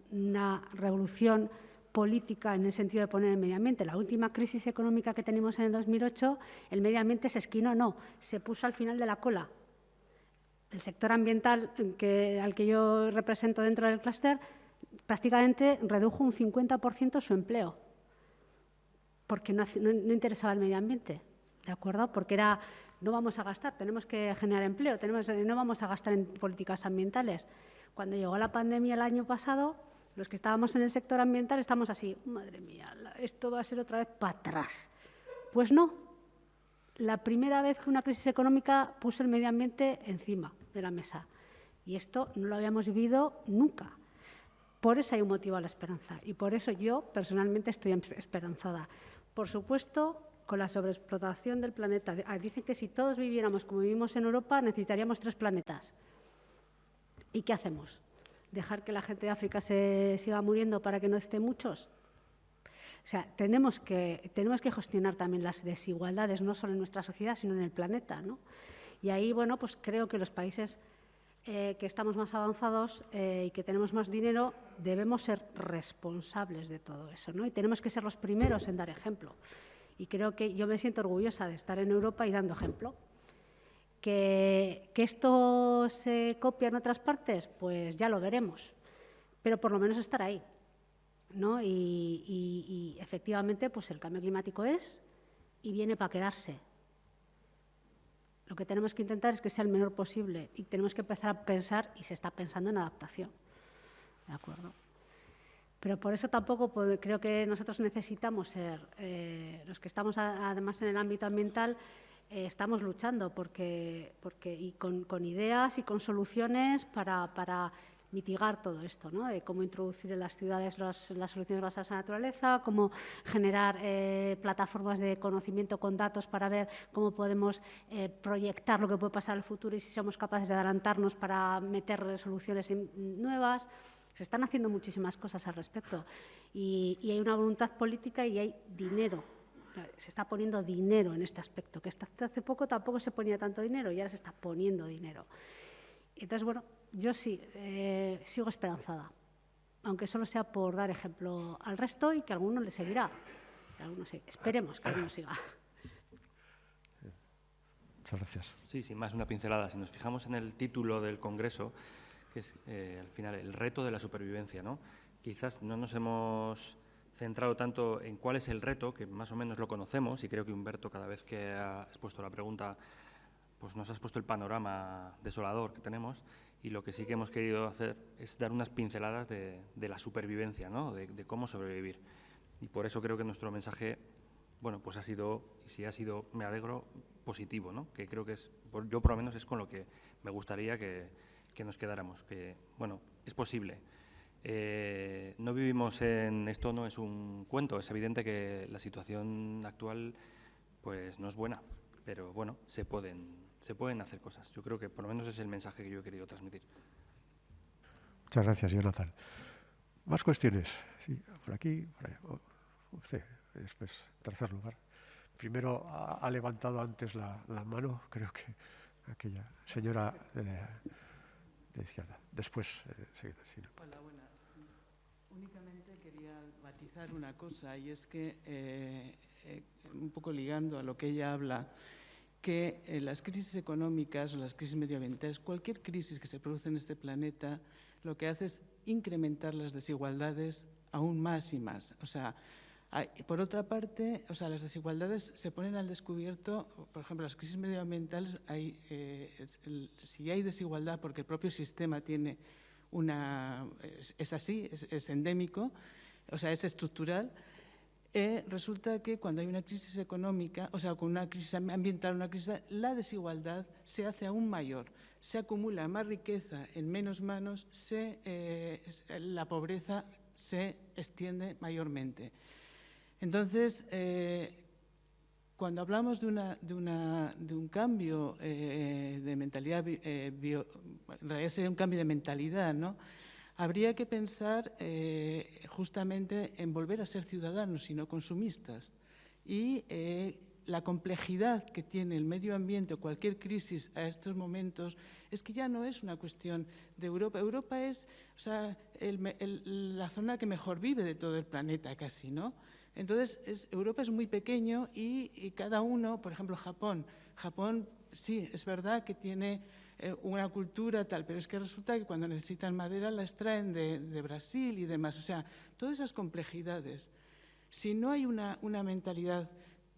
una revolución política en el sentido de poner el medio ambiente. La última crisis económica que tenemos en el 2008, el medio ambiente se esquinó, se puso al final de la cola. El sector ambiental al que yo represento dentro del clúster prácticamente redujo un 50% su empleo, porque no interesaba el medio ambiente, ¿de acuerdo? Porque no vamos a gastar, tenemos que generar empleo, no vamos a gastar en políticas ambientales. Cuando llegó la pandemia el año pasado, los que estábamos en el sector ambiental estamos así, madre mía, esto va a ser otra vez para atrás. Pues no, la primera vez que una crisis económica puso el medio ambiente encima de la mesa, y esto no lo habíamos vivido nunca. Por eso hay un motivo a la esperanza, y por eso yo personalmente estoy esperanzada. Por supuesto, con la sobreexplotación del planeta. Dicen que si todos viviéramos como vivimos en Europa, necesitaríamos 3 planetas. ¿Y qué hacemos? ¿Dejar que la gente de África se siga muriendo para que no estén muchos? O sea, tenemos que gestionar también las desigualdades, no solo en nuestra sociedad, sino en el planeta, ¿no? Y ahí, bueno, pues creo que los países que estamos más avanzados y que tenemos más dinero, debemos ser responsables de todo eso, ¿no? Y tenemos que ser los primeros en dar ejemplo. Y creo que yo me siento orgullosa de estar en Europa y dando ejemplo. ¿Que esto se copia en otras partes? Pues ya lo veremos. Pero por lo menos estar ahí, ¿no? Y efectivamente, pues el cambio climático y viene para quedarse. Lo que tenemos que intentar es que sea el menor posible y tenemos que empezar a pensar, y se está pensando en adaptación, ¿de acuerdo? Pero por eso tampoco creo que nosotros necesitamos ser, los que estamos además en el ámbito ambiental, estamos luchando y con ideas y con soluciones para mitigar todo esto, ¿no? De cómo introducir en las ciudades las soluciones basadas en la naturaleza, cómo generar plataformas de conocimiento con datos para ver cómo podemos proyectar lo que puede pasar en el futuro y si somos capaces de adelantarnos para meter soluciones nuevas. Se están haciendo muchísimas cosas al respecto y hay una voluntad política y hay dinero. Se está poniendo dinero en este aspecto, que hasta hace poco tampoco se ponía tanto dinero y ahora se está poniendo dinero. Entonces, bueno, yo sí, sigo esperanzada, aunque solo sea por dar ejemplo al resto y que alguno le seguirá. Esperemos que alguno siga. Muchas gracias. Sí, sin más, una pincelada. Si nos fijamos en el título del Congreso, que es al final el reto de la supervivencia, ¿no? Quizás no nos hemos centrado tanto en cuál es el reto, que más o menos lo conocemos, y creo que Humberto, cada vez que has expuesto la pregunta, pues nos has puesto el panorama desolador que tenemos, y lo que sí que hemos querido hacer es dar unas pinceladas de la supervivencia, ¿no? De cómo sobrevivir. Y por eso creo que nuestro mensaje, bueno, pues ha sido, y si ha sido, me alegro, positivo, ¿no? Que creo que es, yo por lo menos es con lo que me gustaría que nos quedáramos, que, bueno, es posible. No vivimos en, esto no es un cuento, es evidente que la situación actual pues no es buena, pero bueno, se pueden hacer cosas. Yo creo que por lo menos es el mensaje que yo he querido transmitir. Muchas gracias, Jonathan. ¿Más cuestiones? Sí, por aquí, por allá. Usted, después, tercer lugar. Primero ha levantado antes la mano, creo que aquella señora de izquierda. Después, seguida. Sí, no. Hola, buena. Únicamente quería matizar una cosa, y es que, un poco ligando a lo que ella habla, que las crisis económicas o las crisis medioambientales, cualquier crisis que se produce en este planeta, lo que hace es incrementar las desigualdades aún más y más. O sea, por otra parte, o sea, las desigualdades se ponen al descubierto, por ejemplo, las crisis medioambientales, si hay desigualdad porque el propio sistema tiene es así, es endémico, o sea, es estructural, resulta que cuando hay una crisis económica, o sea, con una crisis ambiental, la desigualdad se hace aún mayor, se acumula más riqueza en menos manos, la pobreza se extiende mayormente. Entonces, cuando hablamos de un cambio de mentalidad, en realidad sería un cambio de mentalidad, ¿no? Habría que pensar justamente en volver a ser ciudadanos y no consumistas. Y la complejidad que tiene el medio ambiente o cualquier crisis a estos momentos es que ya no es una cuestión de Europa. Europa es, o sea, la zona que mejor vive de todo el planeta casi, ¿no? Entonces, Europa es muy pequeño y cada uno, por ejemplo, Japón sí, es verdad que tiene una cultura tal, pero es que resulta que cuando necesitan madera la extraen de Brasil y demás. O sea, todas esas complejidades. Si no hay una mentalidad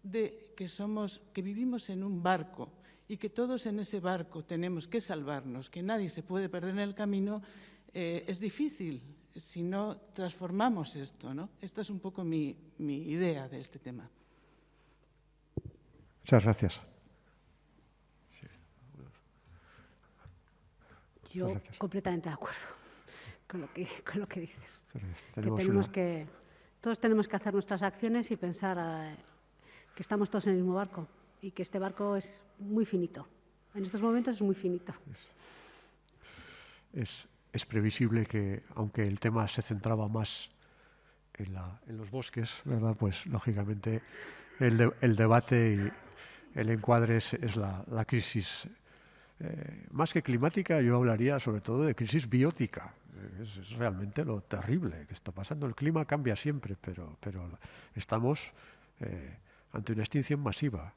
de que vivimos en un barco y que todos en ese barco tenemos que salvarnos, que nadie se puede perder en el camino, es difícil si no transformamos esto, ¿no? Esta es un poco mi idea de este tema. Muchas gracias. Yo completamente de acuerdo con lo que dices. Todos tenemos que hacer nuestras acciones y pensar que estamos todos en el mismo barco y que este barco es muy finito. En estos momentos es muy finito. Es previsible que, aunque el tema se centraba más en los bosques, ¿verdad? Pues, lógicamente, el debate y el encuadre es la crisis. Más que climática, yo hablaría sobre todo de crisis biótica. Es realmente lo terrible que está pasando. El clima cambia siempre, pero estamos ante una extinción masiva.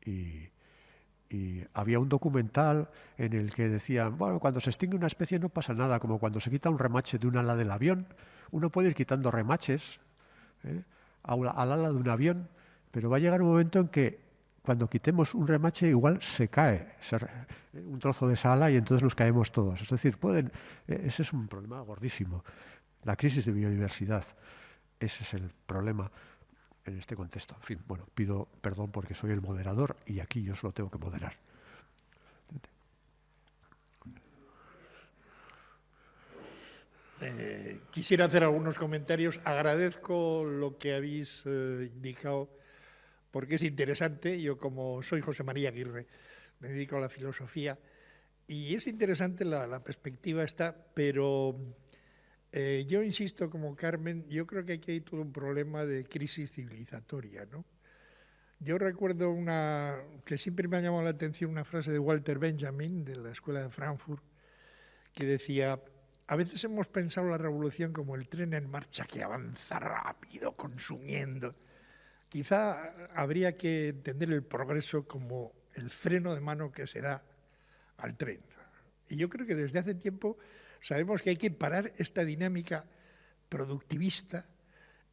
Y había un documental en el que decían, bueno, cuando se extingue una especie no pasa nada, como cuando se quita un remache de un ala del avión. Uno puede ir quitando remaches al ala de un avión, pero va a llegar un momento en que cuando quitemos un remache igual se cae un trozo de esa ala y entonces nos caemos todos. Es decir, ese es un problema gordísimo. La crisis de biodiversidad, ese es el problema en este contexto. En fin, bueno, pido perdón porque soy el moderador y aquí yo solo tengo que moderar. Quisiera hacer algunos comentarios. Agradezco lo que habéis indicado porque es interesante. Yo, como soy José María Aguirre, me dedico a la filosofía y es interesante la perspectiva esta, pero yo insisto como Carmen, yo creo que aquí hay todo un problema de crisis civilizatoria, ¿no? Yo recuerdo que siempre me ha llamado la atención una frase de Walter Benjamin, de la Escuela de Frankfurt, que decía: a veces hemos pensado la revolución como el tren en marcha que avanza rápido, consumiendo. Quizá habría que entender el progreso como el freno de mano que se da al tren. Y yo creo que desde hace tiempo sabemos que hay que parar esta dinámica productivista,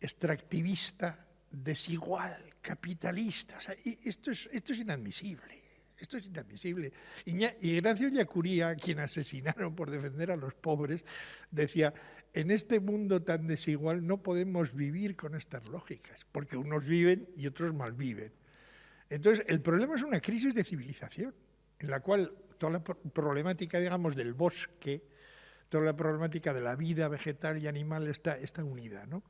extractivista, desigual, capitalista. O sea, esto es inadmisible. Esto es inadmisible. Ignacio Ellacuría, quien asesinaron por defender a los pobres, decía: en este mundo tan desigual no podemos vivir con estas lógicas, porque unos viven y otros malviven. Entonces, el problema es una crisis de civilización, en la cual toda la problemática, digamos, del bosque, toda la problemática de la vida vegetal y animal está unida, ¿no?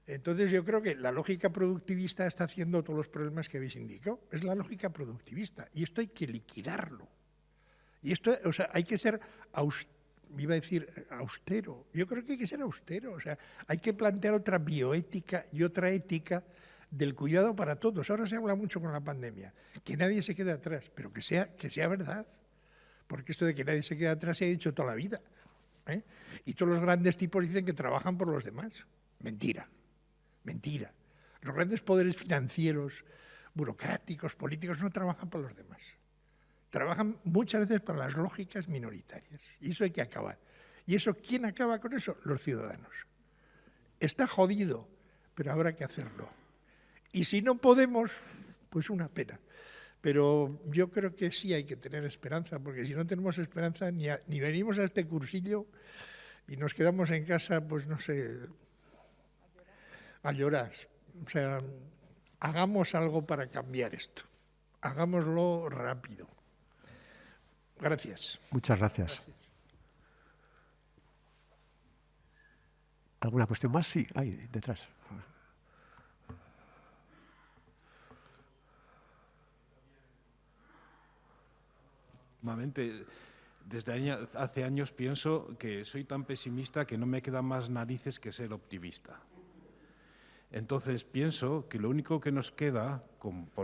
Entonces yo creo que la lógica productivista está haciendo todos los problemas que habéis indicado. Es la lógica productivista y esto hay que liquidarlo. Y esto, o sea, hay que ser austero. Yo creo que hay que ser austero. O sea, hay que plantear otra bioética y otra ética del cuidado para todos. Ahora se habla mucho con la pandemia, que nadie se quede atrás, pero que sea verdad. Porque esto de que nadie se quede atrás se ha dicho toda la vida, ¿eh? Y todos los grandes tipos dicen que trabajan por los demás. Mentira. Mentira. Los grandes poderes financieros, burocráticos, políticos no trabajan por los demás. Trabajan muchas veces para las lógicas minoritarias. Y eso hay que acabar. ¿Y eso quién acaba con eso? Los ciudadanos. Está jodido, pero habrá que hacerlo. Y si no podemos, pues una pena. Pero yo creo que sí hay que tener esperanza, porque si no tenemos esperanza, ni venimos a este cursillo y nos quedamos en casa, pues no sé, a llorar. O sea, hagamos algo para cambiar esto. Hagámoslo rápido. Gracias. Muchas gracias. ¿Alguna cuestión más? Sí, ahí detrás. Desde hace años pienso que soy tan pesimista que no me quedan más narices que ser optimista. Entonces pienso que lo único que nos queda,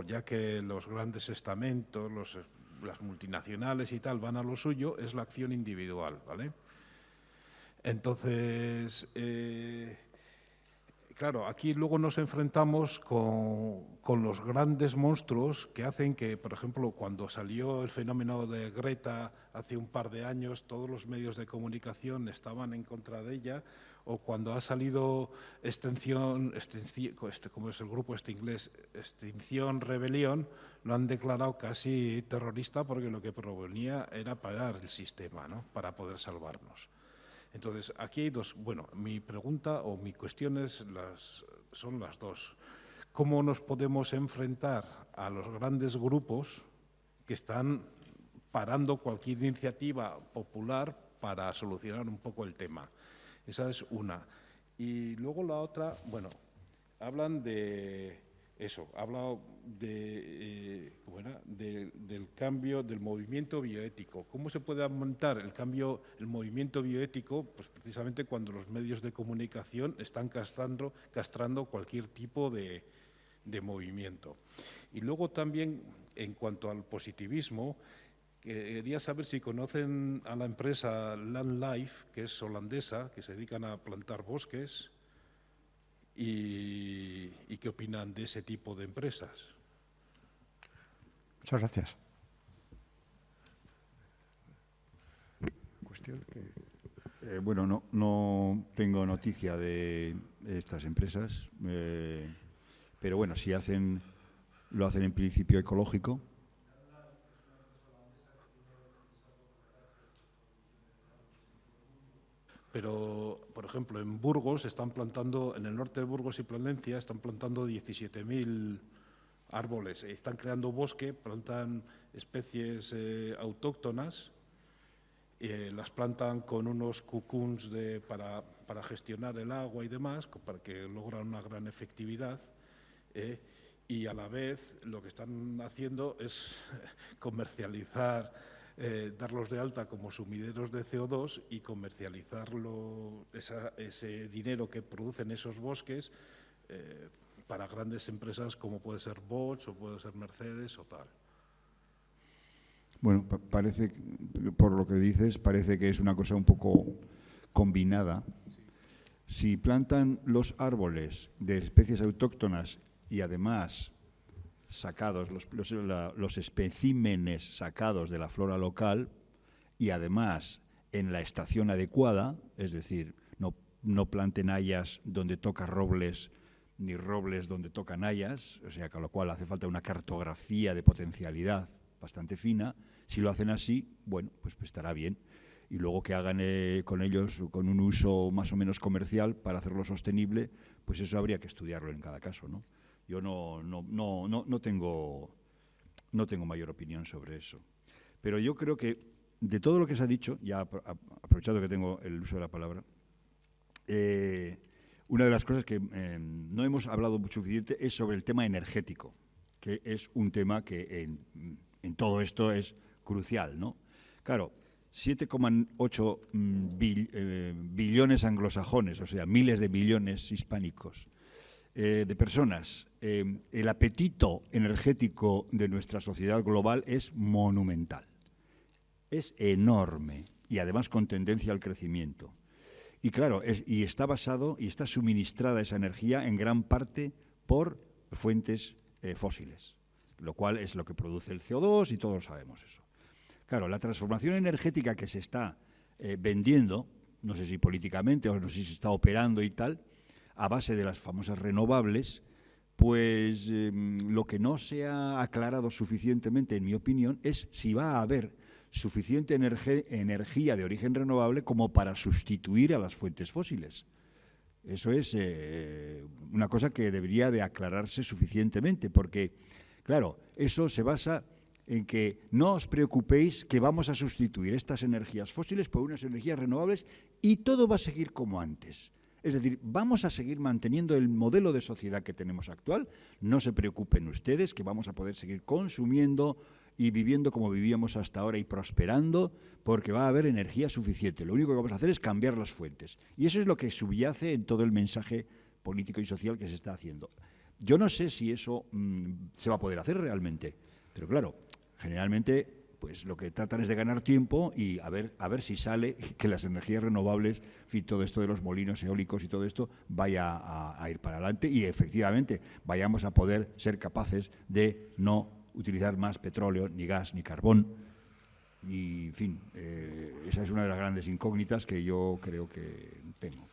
ya que los grandes estamentos, las multinacionales y tal van a lo suyo, es la acción individual, ¿vale? Entonces, claro, aquí luego nos enfrentamos con los grandes monstruos que hacen que, por ejemplo, cuando salió el fenómeno de Greta hace un par de años, todos los medios de comunicación estaban en contra de ella, o cuando ha salido como es el grupo inglés, Extinción Rebelión, lo han declarado casi terrorista porque lo que proponía era parar el sistema, ¿no?, para poder salvarnos. Entonces, aquí hay dos. Bueno, mi pregunta o mi cuestión son las dos. ¿Cómo nos podemos enfrentar a los grandes grupos que están parando cualquier iniciativa popular para solucionar un poco el tema? Esa es una. Y luego la otra, bueno, hablan de eso, habla del cambio del movimiento bioético. ¿Cómo se puede aumentar el movimiento bioético? Pues precisamente cuando los medios de comunicación están castrando cualquier tipo de movimiento. Y luego también, en cuanto al positivismo, quería saber si conocen a la empresa Land Life, que es holandesa, que se dedican a plantar bosques, y qué opinan de ese tipo de empresas. Muchas gracias. Bueno, no tengo noticia de estas empresas, pero bueno, si lo hacen en principio ecológico. Pero, por ejemplo, en Burgos en el norte de Burgos y Plasencia, están plantando 17.000 árboles. Están creando bosque, plantan especies autóctonas, las plantan con unos cocoons para gestionar el agua y demás, para que logran una gran efectividad. Y a la vez lo que están haciendo es comercializar, darlos de alta como sumideros de CO2 y comercializarlo, ese dinero que producen esos bosques para grandes empresas como puede ser Bosch o puede ser Mercedes o tal. Bueno, parece, por lo que dices, parece que es una cosa un poco combinada. Si plantan los árboles de especies autóctonas y además sacados, los especímenes sacados de la flora local y además en la estación adecuada, es decir, no planten hayas donde toca robles ni robles donde tocan hayas, o sea, con lo cual hace falta una cartografía de potencialidad bastante fina. Si lo hacen así, bueno, pues estará bien. Y luego que hagan con ellos con un uso más o menos comercial para hacerlo sostenible, pues eso habría que estudiarlo en cada caso, ¿no? Yo no tengo mayor opinión sobre eso. Pero yo creo que de todo lo que se ha dicho, ya aprovechando que tengo el uso de la palabra, una de las cosas que no hemos hablado suficiente es sobre el tema energético, que es un tema que en todo esto es crucial, ¿no? Claro, 7,8 billones anglosajones, o sea, miles de millones hispánicos de personas. El apetito energético de nuestra sociedad global es monumental, es enorme y además con tendencia al crecimiento. Y claro, y está basado y está suministrada esa energía en gran parte por fuentes fósiles, lo cual es lo que produce el CO2 y todos sabemos eso. Claro, la transformación energética que se está vendiendo, no sé si políticamente o no sé si se está operando y tal, a base de las famosas renovables, pues lo que no se ha aclarado suficientemente, en mi opinión, es si va a haber suficiente energía de origen renovable como para sustituir a las fuentes fósiles. Eso es una cosa que debería de aclararse suficientemente, porque, claro, eso se basa en que no os preocupéis que vamos a sustituir estas energías fósiles por unas energías renovables y todo va a seguir como antes. Es decir, vamos a seguir manteniendo el modelo de sociedad que tenemos actual. No se preocupen ustedes que vamos a poder seguir consumiendo y viviendo como vivíamos hasta ahora y prosperando, porque va a haber energía suficiente. Lo único que vamos a hacer es cambiar las fuentes. Y eso es lo que subyace en todo el mensaje político y social que se está haciendo. Yo no sé si eso se va a poder hacer realmente, pero claro, generalmente pues lo que tratan es de ganar tiempo y a ver si sale que las energías renovables, en fin, todo esto de los molinos eólicos y todo esto vaya a ir para adelante y efectivamente vayamos a poder ser capaces de no utilizar más petróleo, ni gas, ni carbón. Y, en fin, esa es una de las grandes incógnitas que yo creo que tengo.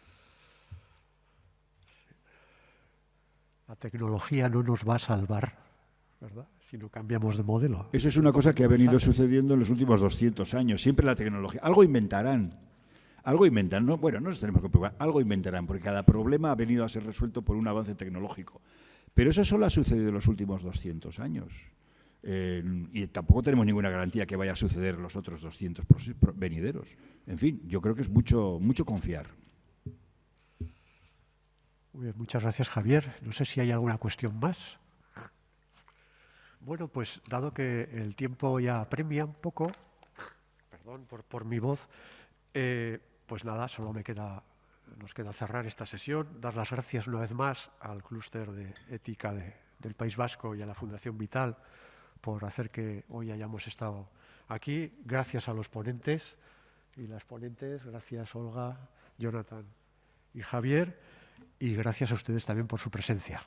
La tecnología no nos va a salvar, ¿verdad?, si no cambiamos de modelo. Eso es una cosa que ha venido sucediendo en los últimos 200 años. Siempre la tecnología. Algo inventarán. ¿No? Bueno, no nos tenemos que preocupar. Algo inventarán, porque cada problema ha venido a ser resuelto por un avance tecnológico. Pero eso solo ha sucedido en los últimos 200 años. Y tampoco tenemos ninguna garantía que vaya a suceder en los otros 200 venideros. En fin, yo creo que es mucho confiar. Muy bien, muchas gracias, Javier. No sé si hay alguna cuestión más. Bueno, pues dado que el tiempo ya apremia un poco, perdón por mi voz, pues nada, solo nos queda cerrar esta sesión, dar las gracias una vez más al Clúster de Ética del País Vasco y a la Fundación Vital por hacer que hoy hayamos estado aquí. Gracias a los ponentes y las ponentes, gracias Olga, Jonathan y Javier, y gracias a ustedes también por su presencia.